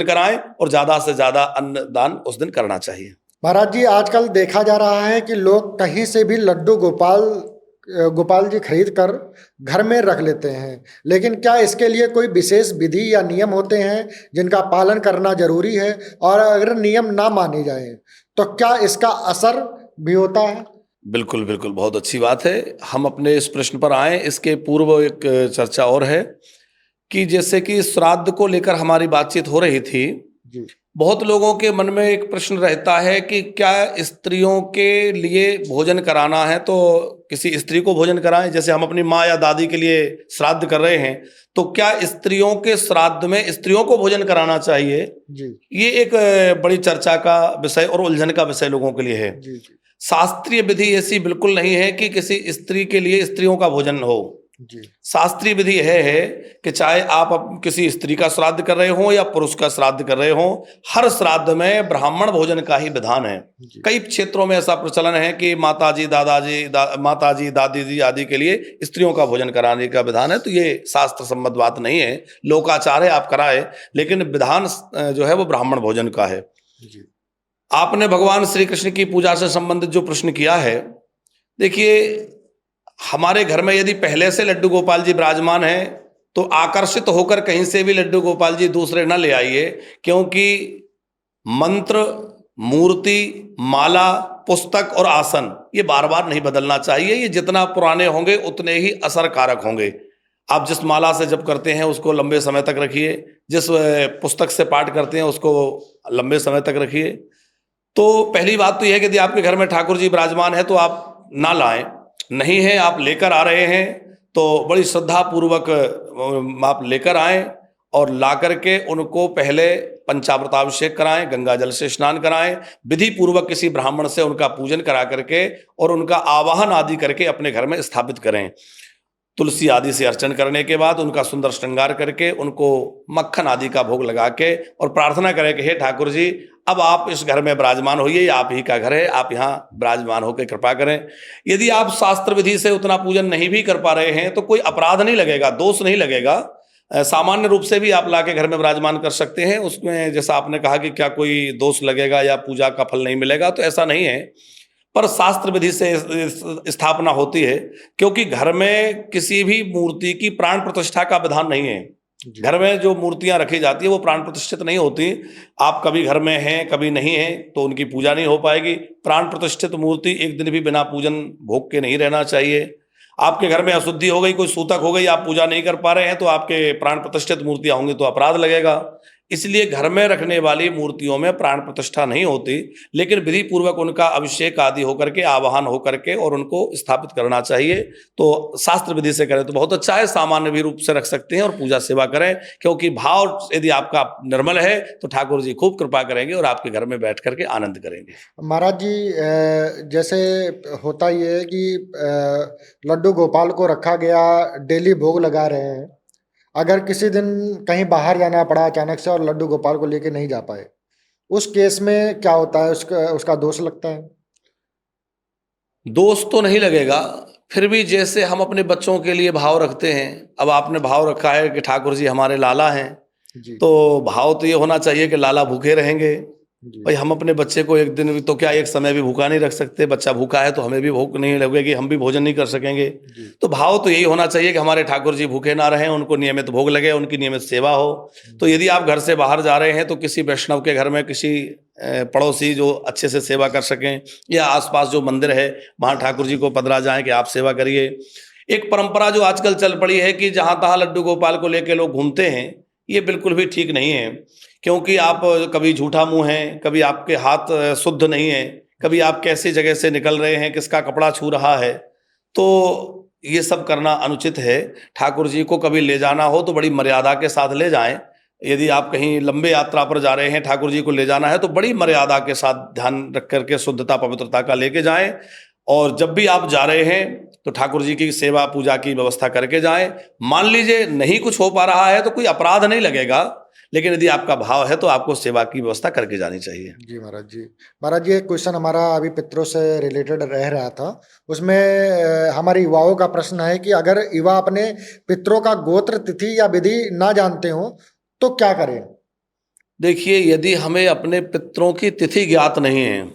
कराएं और ज्यादा से ज्यादा अन्नदान उस दिन करना चाहिए। महाराज जी, आजकल देखा जा रहा है कि लोग कहीं से भी लड्डू गोपाल जी खरीद कर घर में रख लेते हैं, लेकिन क्या इसके लिए कोई विशेष विधि या नियम होते हैं जिनका पालन करना जरूरी है? और अगर नियम ना माने जाए तो क्या इसका असर भी होता है? बिल्कुल बिल्कुल, बहुत अच्छी बात है। हम अपने इस प्रश्न पर आए, इसके पूर्व एक चर्चा और है कि जैसे कि श्राद्ध को लेकर हमारी बातचीत हो रही थी जी। बहुत लोगों के मन में एक प्रश्न रहता है कि क्या स्त्रियों के लिए भोजन कराना है तो किसी स्त्री को भोजन कराएं? जैसे हम अपनी माँ या दादी के लिए श्राद्ध कर रहे हैं, तो क्या स्त्रियों के श्राद्ध में स्त्रियों को भोजन कराना चाहिए? जी। ये एक बड़ी चर्चा का विषय और उलझन का विषय लोगों के लिए है। जी जी। शास्त्रीय विधि ऐसी बिल्कुल नहीं है कि किसी स्त्री के लिए स्त्रियों का भोजन हो। जी। शास्त्रीय विधि है कि चाहे आप किसी स्त्री का श्राद्ध कर रहे हो या पुरुष का श्राद्ध कर रहे हो, हर श्राद्ध में ब्राह्मण भोजन का ही विधान है। कई क्षेत्रों में ऐसा प्रचलन है कि माताजी, दादी जी आदि के लिए स्त्रियों का भोजन कराने का विधान है, तो ये शास्त्र सम्मत बात नहीं है। लोकाचार है, आप कराए, लेकिन विधान जो है वो ब्राह्मण भोजन का है। जी। आपने भगवान श्री कृष्ण की पूजा से संबंधित जो प्रश्न किया है, देखिए हमारे घर में यदि पहले से लड्डू गोपाल जी विराजमान हैं तो आकर्षित होकर कहीं से भी लड्डू गोपाल जी दूसरे न ले आइए, क्योंकि मंत्र, मूर्ति, माला, पुस्तक और आसन ये बार बार नहीं बदलना चाहिए। ये जितना पुराने होंगे उतने ही असरकारक होंगे। आप जिस माला से जप करते हैं उसको लंबे समय तक रखिए, जिस पुस्तक से पाठ करते हैं उसको लंबे समय तक रखिए। तो पहली बात तो यह है कि यदि आपके घर में ठाकुर जी विराजमान है तो आप ना लाएं, नहीं है आप लेकर आ रहे हैं तो बड़ी श्रद्धा पूर्वक आप लेकर आएं और ला करके उनको पहले पंचामृताभिषेक कराएं, गंगा जल से स्नान कराएं, विधि पूर्वक किसी ब्राह्मण से उनका पूजन करा करके और उनका आवाहन आदि करके अपने घर में स्थापित करें। तुलसी आदि से अर्चन करने के बाद उनका सुंदर श्रृंगार करके उनको मक्खन आदि का भोग लगा के और प्रार्थना करें कि हे ठाकुर जी, अब आप इस घर में विराजमान होइए, ये आप ही का घर है, आप यहाँ विराजमान होकर कृपा करें। यदि आप शास्त्र विधि से उतना पूजन नहीं भी कर पा रहे हैं तो कोई अपराध नहीं लगेगा, दोष नहीं लगेगा। सामान्य रूप से भी आप लाके घर में विराजमान कर सकते हैं। उसमें जैसा आपने कहा कि क्या कोई दोष लगेगा या पूजा का फल नहीं मिलेगा, तो ऐसा नहीं है। पर शास्त्र विधि से स्थापना होती है, क्योंकि घर में किसी भी मूर्ति की प्राण प्रतिष्ठा का विधान नहीं है। घर में जो मूर्तियां रखी जाती है वो प्राण प्रतिष्ठित नहीं होती। आप कभी घर में हैं कभी नहीं हैं तो उनकी पूजा नहीं हो पाएगी। प्राण प्रतिष्ठित मूर्ति एक दिन भी बिना पूजन भोग के नहीं रहना चाहिए। आपके घर में अशुद्धि हो गई, कोई सूतक हो गई, आप पूजा नहीं कर पा रहे हैं तो आपके प्राण प्रतिष्ठित मूर्तियां होंगी तो अपराध लगेगा। इसलिए घर में रखने वाली मूर्तियों में प्राण प्रतिष्ठा नहीं होती, लेकिन विधि पूर्वक उनका अभिषेक आदि होकर के, आवाहन होकर के और उनको स्थापित करना चाहिए। तो शास्त्र विधि से करें तो बहुत अच्छा है। सामान्य भी रूप से रख सकते हैं और पूजा सेवा करें, क्योंकि भाव यदि आपका निर्मल है तो ठाकुर जी खूब कृपा करेंगे और आपके घर में बैठ करके आनंद करेंगे। महाराज जी, जैसे होता ये है कि लड्डू गोपाल को रखा गया, डेली भोग लगा रहे हैं, अगर किसी दिन कहीं बाहर जाना पड़ा अचानक से और लड्डू गोपाल को लेके नहीं जा पाए, उस केस में क्या होता है? उसका दोष लगता है? दोष तो नहीं लगेगा, फिर भी जैसे हम अपने बच्चों के लिए भाव रखते हैं, अब आपने भाव रखा है कि ठाकुर जी हमारे लाला हैं, जी तो भाव तो ये होना चाहिए कि लाला भूखे रहेंगे। जी भाई हम अपने बच्चे को एक दिन भी तो क्या एक समय भी भूखा नहीं रख सकते। बच्चा भूखा है तो हमें भी भूख नहीं लगेगी, हम भी भोजन नहीं कर सकेंगे। जी तो भाव तो यही होना चाहिए कि हमारे ठाकुर जी भूखे ना रहें, उनको नियमित भोग लगे, उनकी नियमित सेवा हो। तो यदि आप घर से बाहर जा रहे हैं तो किसी वैष्णव के घर में किसी पड़ोसी जो अच्छे से सेवा कर सकें, या आसपास जो मंदिर है वहाँ ठाकुर जी को पधरा जाएं कि आप सेवा करिए। एक परंपरा जो आजकल चल पड़ी है कि जहाँ तहाँ लड्डू गोपाल को लेके लोग घूमते हैं, ये बिल्कुल भी ठीक नहीं है। क्योंकि आप कभी झूठा मुंह हैं, कभी आपके हाथ शुद्ध नहीं है, कभी आप कैसी जगह से निकल रहे हैं, किसका कपड़ा छू रहा है, तो ये सब करना अनुचित है। ठाकुर जी को कभी ले जाना हो तो बड़ी मर्यादा के साथ ले जाएं। यदि आप कहीं लंबे यात्रा पर जा रहे हैं, ठाकुर जी को ले जाना है तो बड़ी मर्यादा के साथ ध्यान रख करके शुद्धता पवित्रता का लेके जाएं। और जब भी आप जा रहे हैं तो ठाकुर जी की सेवा पूजा की व्यवस्था करके जाएं। मान लीजिए नहीं कुछ हो पा रहा है तो कोई अपराध नहीं लगेगा, लेकिन यदि आपका भाव है तो आपको सेवा की व्यवस्था करके जानी चाहिए। जी महाराज जी। महाराज जी, एक क्वेश्चन हमारा अभी पितरों से रिलेटेड रह रहा था, उसमें हमारे युवाओं का प्रश्न है कि अगर युवा अपने पितरों का गोत्र, तिथि या विधि ना जानते हो तो क्या करें? देखिए, यदि हमें अपने पितरों की तिथि ज्ञात नहीं है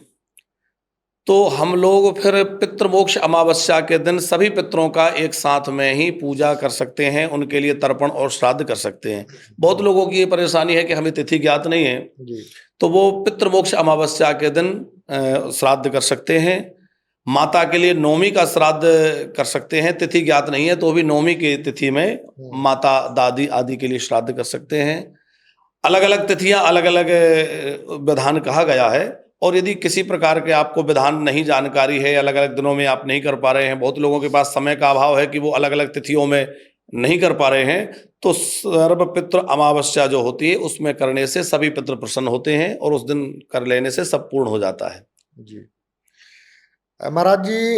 तो हम लोग फिर पितृमोक्ष अमावस्या के दिन सभी पितरों का एक साथ में ही पूजा कर सकते हैं, उनके लिए तर्पण और श्राद्ध कर सकते हैं। बहुत लोगों की ये परेशानी है कि हमें तिथि ज्ञात नहीं है, जी तो वो पितृमोक्ष अमावस्या के दिन श्राद्ध कर सकते हैं। माता के लिए नौमी का श्राद्ध कर सकते हैं, तिथि ज्ञात नहीं है तो भी नौमी की तिथि में माता दादी आदि के लिए श्राद्ध कर सकते हैं। अलग अलग तिथियां, अलग अलग विधान कहा गया है। और यदि किसी प्रकार के आपको विधान नहीं जानकारी है, अलग अलग दिनों में आप नहीं कर पा रहे हैं, बहुत लोगों के पास समय का अभाव है कि वो अलग अलग तिथियों में नहीं कर पा रहे हैं, तो सर्व पितृ अमावस्या जो होती है उसमें करने से सभी पितृ प्रसन्न होते हैं और उस दिन कर लेने से सब पूर्ण हो जाता है। जी महाराज जी,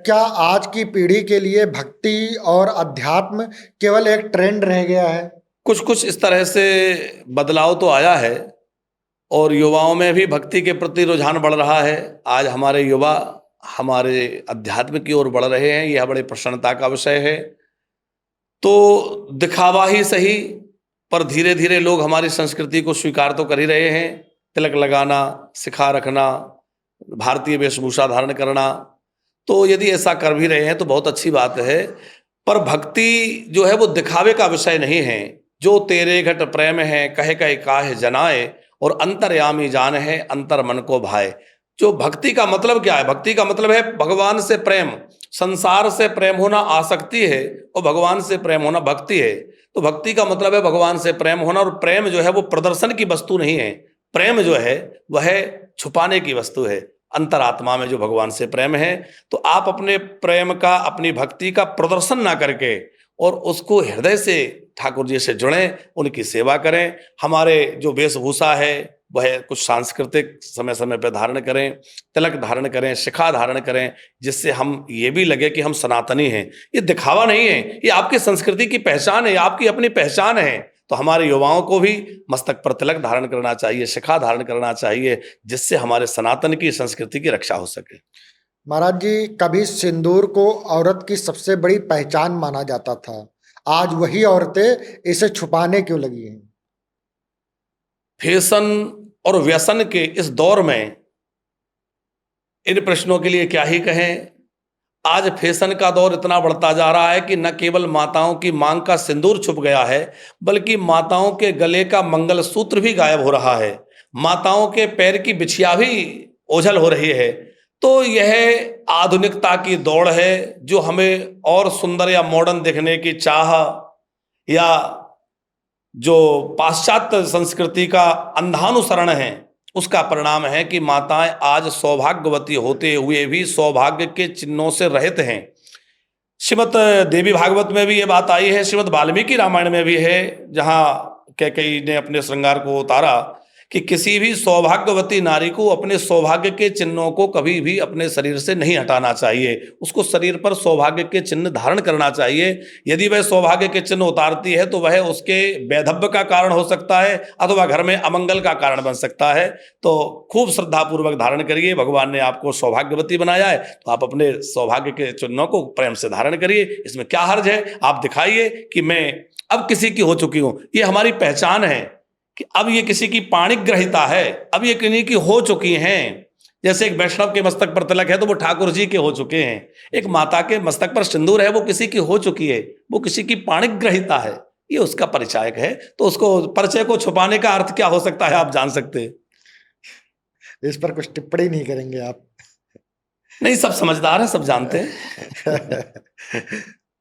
क्या आज की पीढ़ी के लिए भक्ति और अध्यात्म केवल एक ट्रेंड रह गया है? कुछ कुछ इस तरह से बदलाव तो आया है और युवाओं में भी भक्ति के प्रति रुझान बढ़ रहा है। आज हमारे युवा हमारे अध्यात्म की ओर बढ़ रहे हैं, यह बड़े प्रसन्नता का विषय है। तो दिखावा ही सही, पर धीरे धीरे लोग हमारी संस्कृति को स्वीकार तो कर ही रहे हैं। तिलक लगाना, सिखा रखना, भारतीय वेशभूषा धारण करना, तो यदि ऐसा कर भी रहे हैं तो बहुत अच्छी बात है। पर भक्ति जो है वो दिखावे का विषय नहीं है। जो तेरे घट प्रेम है, कहे कहे काहे जनाए, और अंतर्यामी जान है, अंतर मन को भाए। जो भक्ति का मतलब क्या है? भक्ति का मतलब है भगवान से प्रेम। संसार से प्रेम होना आसक्ति है और भगवान से प्रेम होना भक्ति है। तो भक्ति का मतलब है भगवान से प्रेम होना, और प्रेम जो है वो प्रदर्शन की वस्तु नहीं है। प्रेम जो है वह छुपाने की वस्तु है। अंतरात्मा में जो भगवान से प्रेम है, तो आप अपने प्रेम का, अपनी भक्ति का प्रदर्शन ना करके और उसको हृदय से ठाकुर जी से जुड़ें, उनकी सेवा करें। हमारे जो वेशभूषा है वह कुछ सांस्कृतिक समय समय पर धारण करें, तिलक धारण करें, शिखा धारण करें, जिससे हम ये भी लगे कि हम सनातनी हैं। ये दिखावा नहीं है, ये आपकी संस्कृति की पहचान है, आपकी अपनी पहचान है। तो हमारे युवाओं को भी मस्तक पर तिलक धारण करना चाहिए, शिखा धारण करना चाहिए, जिससे हमारे सनातन की संस्कृति की रक्षा हो सके। महाराज जी, कभी सिंदूर को औरत की सबसे बड़ी पहचान माना जाता था, आज वही औरतें इसे छुपाने क्यों लगी हैं? फैशन और व्यसन के इस दौर में इन प्रश्नों के लिए क्या ही कहें। आज फैशन का दौर इतना बढ़ता जा रहा है कि न केवल माताओं की मांग का सिंदूर छुप गया है, बल्कि माताओं के गले का मंगलसूत्र भी गायब हो रहा है, माताओं के पैर की बिछिया भी ओझल हो रही है। तो यह आधुनिकता की दौड़ है, जो हमें और सुंदर या मॉडर्न दिखने की चाह, या जो पाश्चात्य संस्कृति का अंधानुसरण है, उसका परिणाम है कि माताएं आज सौभाग्यवती होते हुए भी सौभाग्य के चिन्हों से रहित हैं। श्रीमद् देवी भागवत में भी ये बात आई है, श्रीमद् वाल्मीकि रामायण में भी है, जहां कैकेयी ने अपने श्रृंगार को उतारा कि किसी भी सौभाग्यवती नारी को अपने सौभाग्य के चिन्हों को कभी भी अपने शरीर से नहीं हटाना चाहिए, उसको शरीर पर सौभाग्य के चिन्ह धारण करना चाहिए। यदि वह सौभाग्य के चिन्ह उतारती है तो वह उसके वैधव्य का कारण हो सकता है, अथवा घर में अमंगल का कारण बन सकता है। तो खूब श्रद्धापूर्वक धारण करिए, भगवान ने आपको सौभाग्यवती बनाया है, तो आप अपने सौभाग्य के चिन्हों को प्रेम से धारण करिए। इसमें क्या हर्ज है? आप दिखाइए कि मैं अब किसी की हो चुकी हूं, ये हमारी पहचान है कि अब ये किसी की पाणिक ग्रहिता है, अब ये किन्हीं की हो चुकी हैं। जैसे एक वैष्णव के मस्तक पर तिलक है तो वो ठाकुर जी के हो चुके हैं, एक माता के मस्तक पर सिंदूर है वो किसी की हो चुकी है, वो किसी की पाणिक ग्रहिता है, ये उसका परिचायक है। तो उसको परिचय को छुपाने का अर्थ क्या हो सकता है, आप जान सकते हैं। इस पर कुछ टिप्पणी नहीं करेंगे आप? नहीं, सब समझदार है, सब जानते हैं।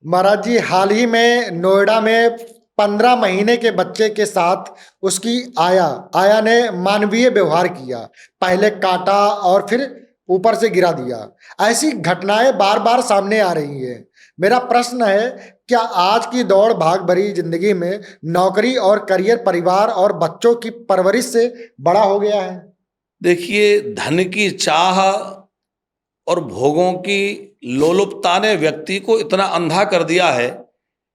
महाराज जी, हाल ही में नोएडा में 15 महीने के बच्चे के साथ उसकी आया ने मानवीय व्यवहार किया, पहले काटा और फिर ऊपर से गिरा दिया। ऐसी घटनाएं बार बार सामने आ रही है। मेरा प्रश्न है, क्या आज की दौड़ भाग भरी जिंदगी में नौकरी और करियर, परिवार और बच्चों की परवरिश से बड़ा हो गया है? देखिए, धन की चाह और भोगों की लोलुपता ने व्यक्ति को इतना अंधा कर दिया है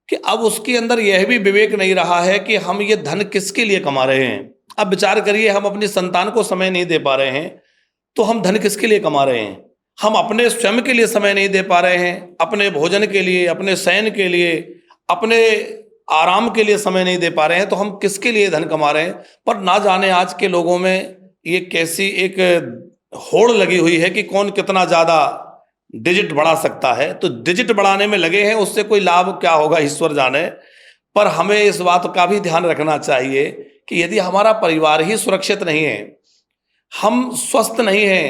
कि अब उसके अंदर यह भी विवेक नहीं रहा है कि हम ये धन किसके लिए कमा रहे हैं। अब विचार करिए, हम अपनी संतान को समय नहीं दे पा रहे हैं तो हम धन किसके लिए कमा रहे हैं? हम अपने स्वयं के लिए समय नहीं दे पा रहे हैं, अपने भोजन के लिए, अपने शयन के लिए, अपने आराम के लिए समय नहीं दे पा रहे हैं, तो हम किसके लिए धन कमा रहे हैं? पर ना जाने आज के लोगों में ये कैसी एक होड़ लगी हुई है कि कौन कितना ज्यादा डिजिट बढ़ा सकता है, तो डिजिट बढ़ाने में लगे हैं, उससे कोई लाभ क्या होगा ईश्वर जाने। पर हमें इस बात का भी ध्यान रखना चाहिए कि यदि हमारा परिवार ही सुरक्षित नहीं है, हम स्वस्थ नहीं हैं,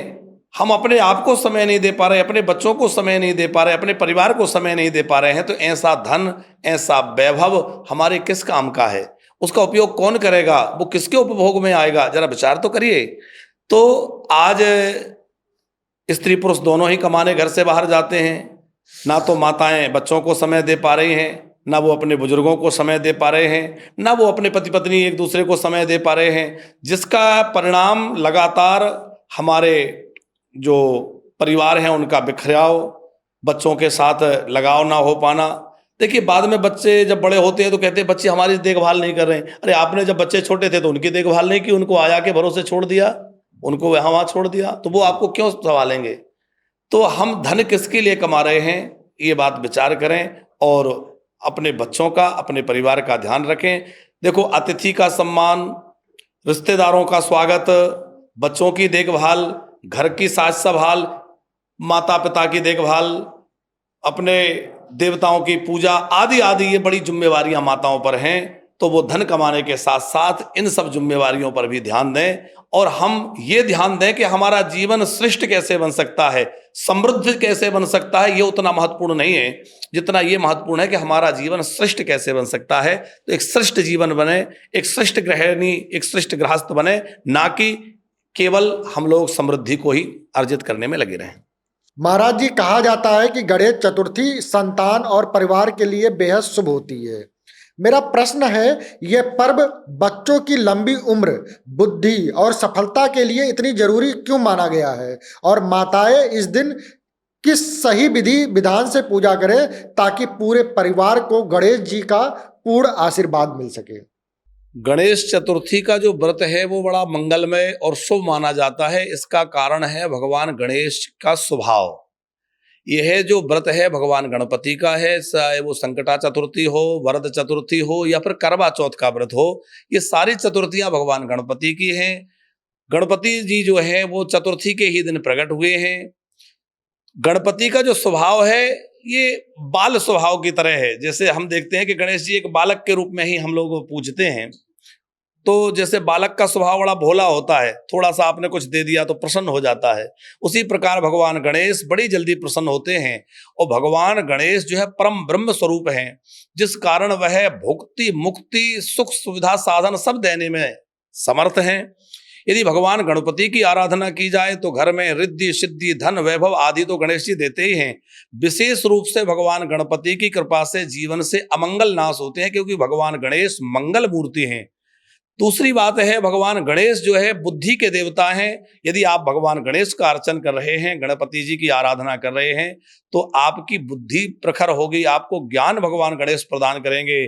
हम अपने आप को समय नहीं दे पा रहे, अपने बच्चों को समय नहीं दे पा रहे, अपने परिवार को समय नहीं दे पा रहे हैं, तो ऐसा धन, ऐसा वैभव हमारे किस काम का है? उसका उपयोग कौन करेगा? वो किसके उपभोग में आएगा? जरा विचार तो करिए। तो आज स्त्री पुरुष दोनों ही कमाने घर से बाहर जाते हैं, ना तो माताएं बच्चों को समय दे पा रही हैं, ना वो अपने बुजुर्गों को समय दे पा रहे हैं, ना वो अपने पति पत्नी एक दूसरे को समय दे पा रहे हैं, जिसका परिणाम लगातार हमारे जो परिवार हैं उनका बिखराव, बच्चों के साथ लगाव ना हो पाना। देखिए, बाद में बच्चे जब बड़े होते हैं तो कहते हैं बच्चे हमारी देखभाल नहीं कर रहे हैं। अरे, आपने जब बच्चे छोटे थे तो उनकी देखभाल नहीं की, उनको आया के भरोसे छोड़ दिया, उनको वहां छोड़ दिया, तो वो आपको क्यों संभालेंगे? तो हम धन किसके लिए कमा रहे हैं, ये बात विचार करें और अपने बच्चों का, अपने परिवार का ध्यान रखें। देखो, अतिथि का सम्मान, रिश्तेदारों का स्वागत, बच्चों की देखभाल, घर की साज संभाल, माता पिता की देखभाल, अपने देवताओं की पूजा आदि आदि, ये बड़ी जिम्मेवारियां माताओं पर हैं। तो वो धन कमाने के साथ साथ इन सब जिम्मेवारियों पर भी ध्यान दें, और हम ये ध्यान दें कि हमारा जीवन श्रेष्ठ कैसे बन सकता है, समृद्ध कैसे बन सकता है। ये उतना महत्वपूर्ण नहीं है जितना ये महत्वपूर्ण है कि हमारा जीवन श्रेष्ठ कैसे बन सकता है। तो एक श्रेष्ठ जीवन बने, एक श्रेष्ठ गृहिणी, एक श्रेष्ठ गृहस्थ बने, ना कि केवल हम लोग समृद्धि को ही अर्जित करने में लगे रहें। महाराज जी, कहा जाता है कि गणेश चतुर्थी संतान और परिवार के लिए बेहद शुभ होती है। मेरा प्रश्न है, यह पर्व बच्चों की लंबी उम्र, बुद्धि और सफलता के लिए इतनी जरूरी क्यों माना गया है? और माताएं इस दिन किस सही विधि विधान से पूजा करें ताकि पूरे परिवार को गणेश जी का पूर्ण आशीर्वाद मिल सके? गणेश चतुर्थी का जो व्रत है वो बड़ा मंगलमय और शुभ माना जाता है। इसका कारण है भगवान गणेश का स्वभाव। यह जो व्रत है भगवान गणपति का है, चाहे वो संकटा चतुर्थी हो, वरद चतुर्थी हो या फिर करवा चौथ का व्रत हो, ये सारी चतुर्थियां भगवान गणपति की हैं। गणपति जी जो है वो चतुर्थी के ही दिन प्रकट हुए हैं। गणपति का जो स्वभाव है ये बाल स्वभाव की तरह है। जैसे हम देखते हैं कि गणेश जी एक बालक के रूप में ही हम लोग पूजते हैं, तो जैसे बालक का स्वभाव बड़ा भोला होता है, थोड़ा सा आपने कुछ दे दिया तो प्रसन्न हो जाता है, उसी प्रकार भगवान गणेश बड़ी जल्दी प्रसन्न होते हैं। और भगवान गणेश जो है परम ब्रह्म स्वरूप हैं, जिस कारण वह भुक्ति, मुक्ति, सुख, सुविधा, साधन सब देने में समर्थ हैं। यदि भगवान गणपति की आराधना की जाए तो घर में रिद्धि, सिद्धि, धन, वैभव आदि तो गणेश जी देते ही हैं। विशेष रूप से भगवान गणपति की कृपा से जीवन से अमंगल नाश होते हैं, क्योंकि भगवान गणेश मंगल मूर्ति हैं। दूसरी बात है, भगवान गणेश जो है बुद्धि के देवता हैं। यदि आप भगवान गणेश का अर्चन कर रहे हैं, गणपति जी की आराधना कर रहे हैं, तो आपकी बुद्धि प्रखर होगी, आपको ज्ञान भगवान गणेश प्रदान करेंगे।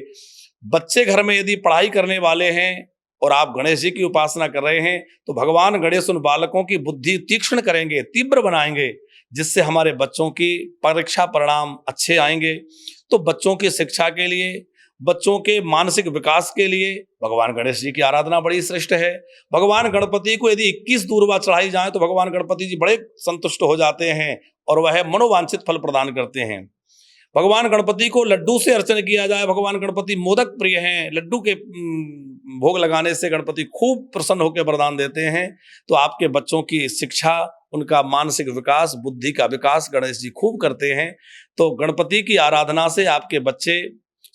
बच्चे घर में यदि पढ़ाई करने वाले हैं और आप गणेश जी की उपासना कर रहे हैं, तो भगवान गणेश उन बालकों की बुद्धि तीक्ष्ण करेंगे, तीव्र बनाएंगे, जिससे हमारे बच्चों की परीक्षा परिणाम अच्छे आएंगे। तो बच्चों की शिक्षा के लिए, बच्चों के मानसिक विकास के लिए भगवान गणेश जी की आराधना बड़ी श्रेष्ठ है। भगवान गणपति को यदि 21 दूर्वा चढ़ाई जाए तो भगवान गणपति जी बड़े संतुष्ट हो जाते हैं और वह मनोवांछित फल प्रदान करते हैं। भगवान गणपति को लड्डू से अर्चन किया जाए, भगवान गणपति मोदक प्रिय हैं, लड्डू के भोग लगाने से गणपति खूब प्रसन्न होकर वरदान देते हैं। तो आपके बच्चों की शिक्षा, उनका मानसिक विकास, बुद्धि का विकास गणेश जी खूब करते हैं। तो गणपति की आराधना से आपके बच्चे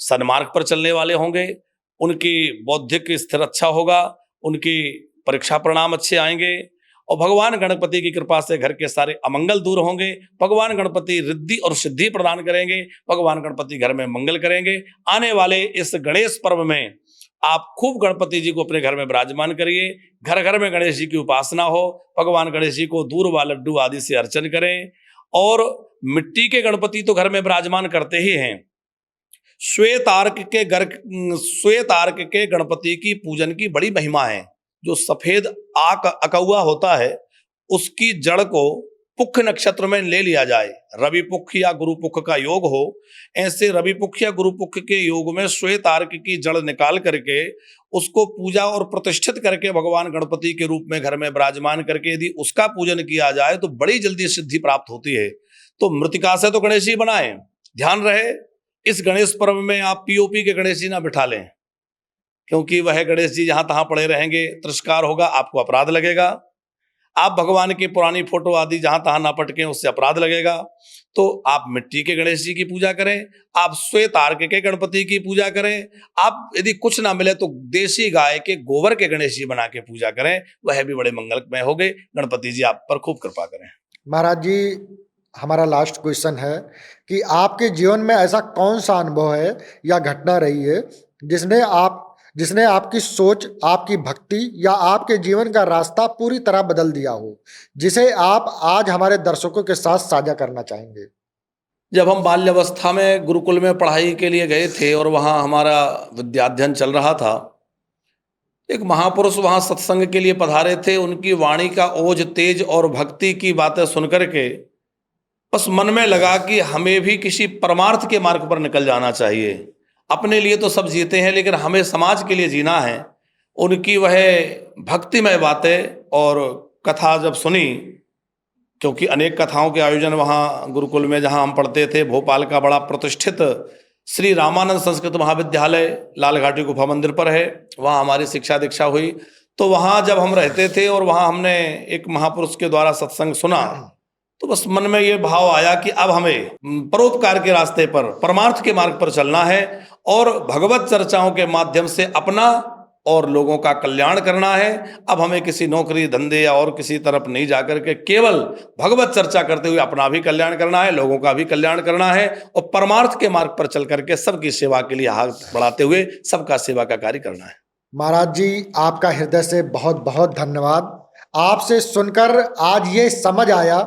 सन्मार्ग पर चलने वाले होंगे, उनकी बौद्धिक स्थिर अच्छा होगा, उनकी परीक्षा परिणाम अच्छे आएंगे और भगवान गणपति की कृपा से घर के सारे अमंगल दूर होंगे। भगवान गणपति रिद्धि और सिद्धि प्रदान करेंगे, भगवान गणपति घर में मंगल करेंगे। आने वाले इस गणेश पर्व में आप खूब गणपति जी को अपने घर में विराजमान करिए, घर घर में गणेश जी की उपासना हो, भगवान गणेश जी को दूर्वा, लड्डू आदि से अर्चन करें। और मिट्टी के गणपति तो घर में विराजमान करते ही हैं। श्वेत आर्क के गणपति की पूजन की बड़ी महिमा है। जो सफेद आक अकौआ होता है, उसकी जड़ को पुख नक्षत्र में ले लिया जाए, रवि पुख या गुरु पुख का योग हो, ऐसे रवि पुख या गुरु पुख के योग में श्वेत आर्क की जड़ निकाल करके उसको पूजा और प्रतिष्ठित करके भगवान गणपति के रूप में घर में विराजमान करके यदि उसका पूजन किया जाए तो बड़ी जल्दी सिद्धि प्राप्त होती है। तो मृतिका से तो गणेश जी बनाएं। ध्यान रहे, इस गणेश पर्व में आप पीओपी के गणेश जी ना बिठा लें, क्योंकि वह गणेश जी जहां तहां पड़े रहेंगे, तिरस्कार होगा, आपको अपराध लगेगा। आप भगवान की पुरानी फोटो आदि जहां तहां ना पटकें, उससे अपराध लगेगा। तो आप मिट्टी के गणेश जी की पूजा करें, आप श्वेत आर्क के गणपति की पूजा करें। आप यदि कुछ ना मिले तो देशी गाय के गोबर के गणेश जी बना के पूजा करें, वह भी बड़े मंगलमय हो गए। गणपति जी आप पर खूब कृपा करें। महाराज जी, हमारा लास्ट क्वेश्चन है कि आपके जीवन में ऐसा कौन सा अनुभव है या घटना रही है जिसने आपकी सोच, आपकी भक्ति या आपके जीवन का रास्ता पूरी तरह बदल दिया हो, जिसे आप आज हमारे दर्शकों के साथ साझा करना चाहेंगे? जब हम बाल्यावस्था में गुरुकुल में पढ़ाई के लिए गए थे और वहाँ हमारा विद्याध्ययन चल रहा था, एक महापुरुष वहाँ सत्संग के लिए पधारे थे। उनकी वाणी का ओज, तेज और भक्ति की बातें सुनकर के बस मन में लगा कि हमें भी किसी परमार्थ के मार्ग पर निकल जाना चाहिए। अपने लिए तो सब जीते हैं, लेकिन हमें समाज के लिए जीना है। उनकी वह भक्तिमय बातें और कथा जब सुनी, क्योंकि अनेक कथाओं के आयोजन वहाँ गुरुकुल में जहाँ हम पढ़ते थे, भोपाल का बड़ा प्रतिष्ठित श्री रामानंद संस्कृत महाविद्यालय लाल घाटी गुफा मंदिर पर है, वहाँ हमारी शिक्षा दीक्षा हुई। तो वहाँ जब हम रहते थे और वहाँ हमने एक महापुरुष के द्वारा सत्संग सुना, तो बस मन में ये भाव आया कि अब हमें परोपकार के रास्ते पर, परमार्थ के मार्ग पर चलना है और भगवत चर्चाओं के माध्यम से अपना और लोगों का कल्याण करना है। अब हमें किसी नौकरी धंधे या और किसी तरफ नहीं जाकर के केवल भगवत चर्चा करते हुए अपना भी कल्याण करना है, लोगों का भी कल्याण करना है और परमार्थ के मार्ग पर चल करके सबकी सेवा के लिए हाथ बढ़ाते हुए सबका सेवा का कार्य करना है। महाराज जी, आपका हृदय से बहुत बहुत धन्यवाद। आपसे सुनकर आज ये समझ आया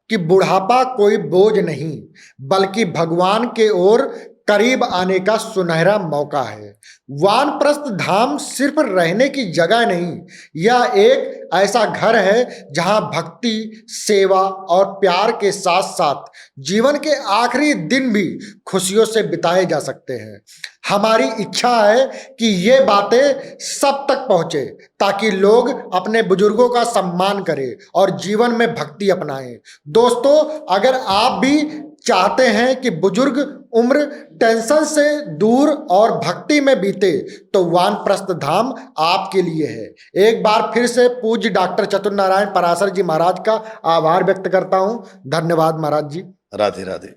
कि बुढ़ापा कोई बोझ नहीं बल्कि भगवान के ओर करीब आने का सुनहरा मौका है। वानप्रस्थ धाम सिर्फ रहने की जगह नहीं, यह एक ऐसा घर है जहां भक्ति, सेवा और प्यार के साथ साथ जीवन के आखिरी दिन भी खुशियों से बिताए जा सकते हैं। हमारी इच्छा है कि ये बातें सब तक पहुंचे ताकि लोग अपने बुजुर्गों का सम्मान करें और जीवन में भक्ति अपनाएं। दोस्तों, अगर आप भी चाहते हैं कि बुजुर्ग उम्र टेंशन से दूर और भक्ति में बीते तो वानप्रस्थ धाम आपके लिए है। एक बार फिर से पूज्य डॉक्टर चतुर नारायण पराशर जी महाराज का आभार व्यक्त करता हूं। धन्यवाद महाराज जी। राधे राधे।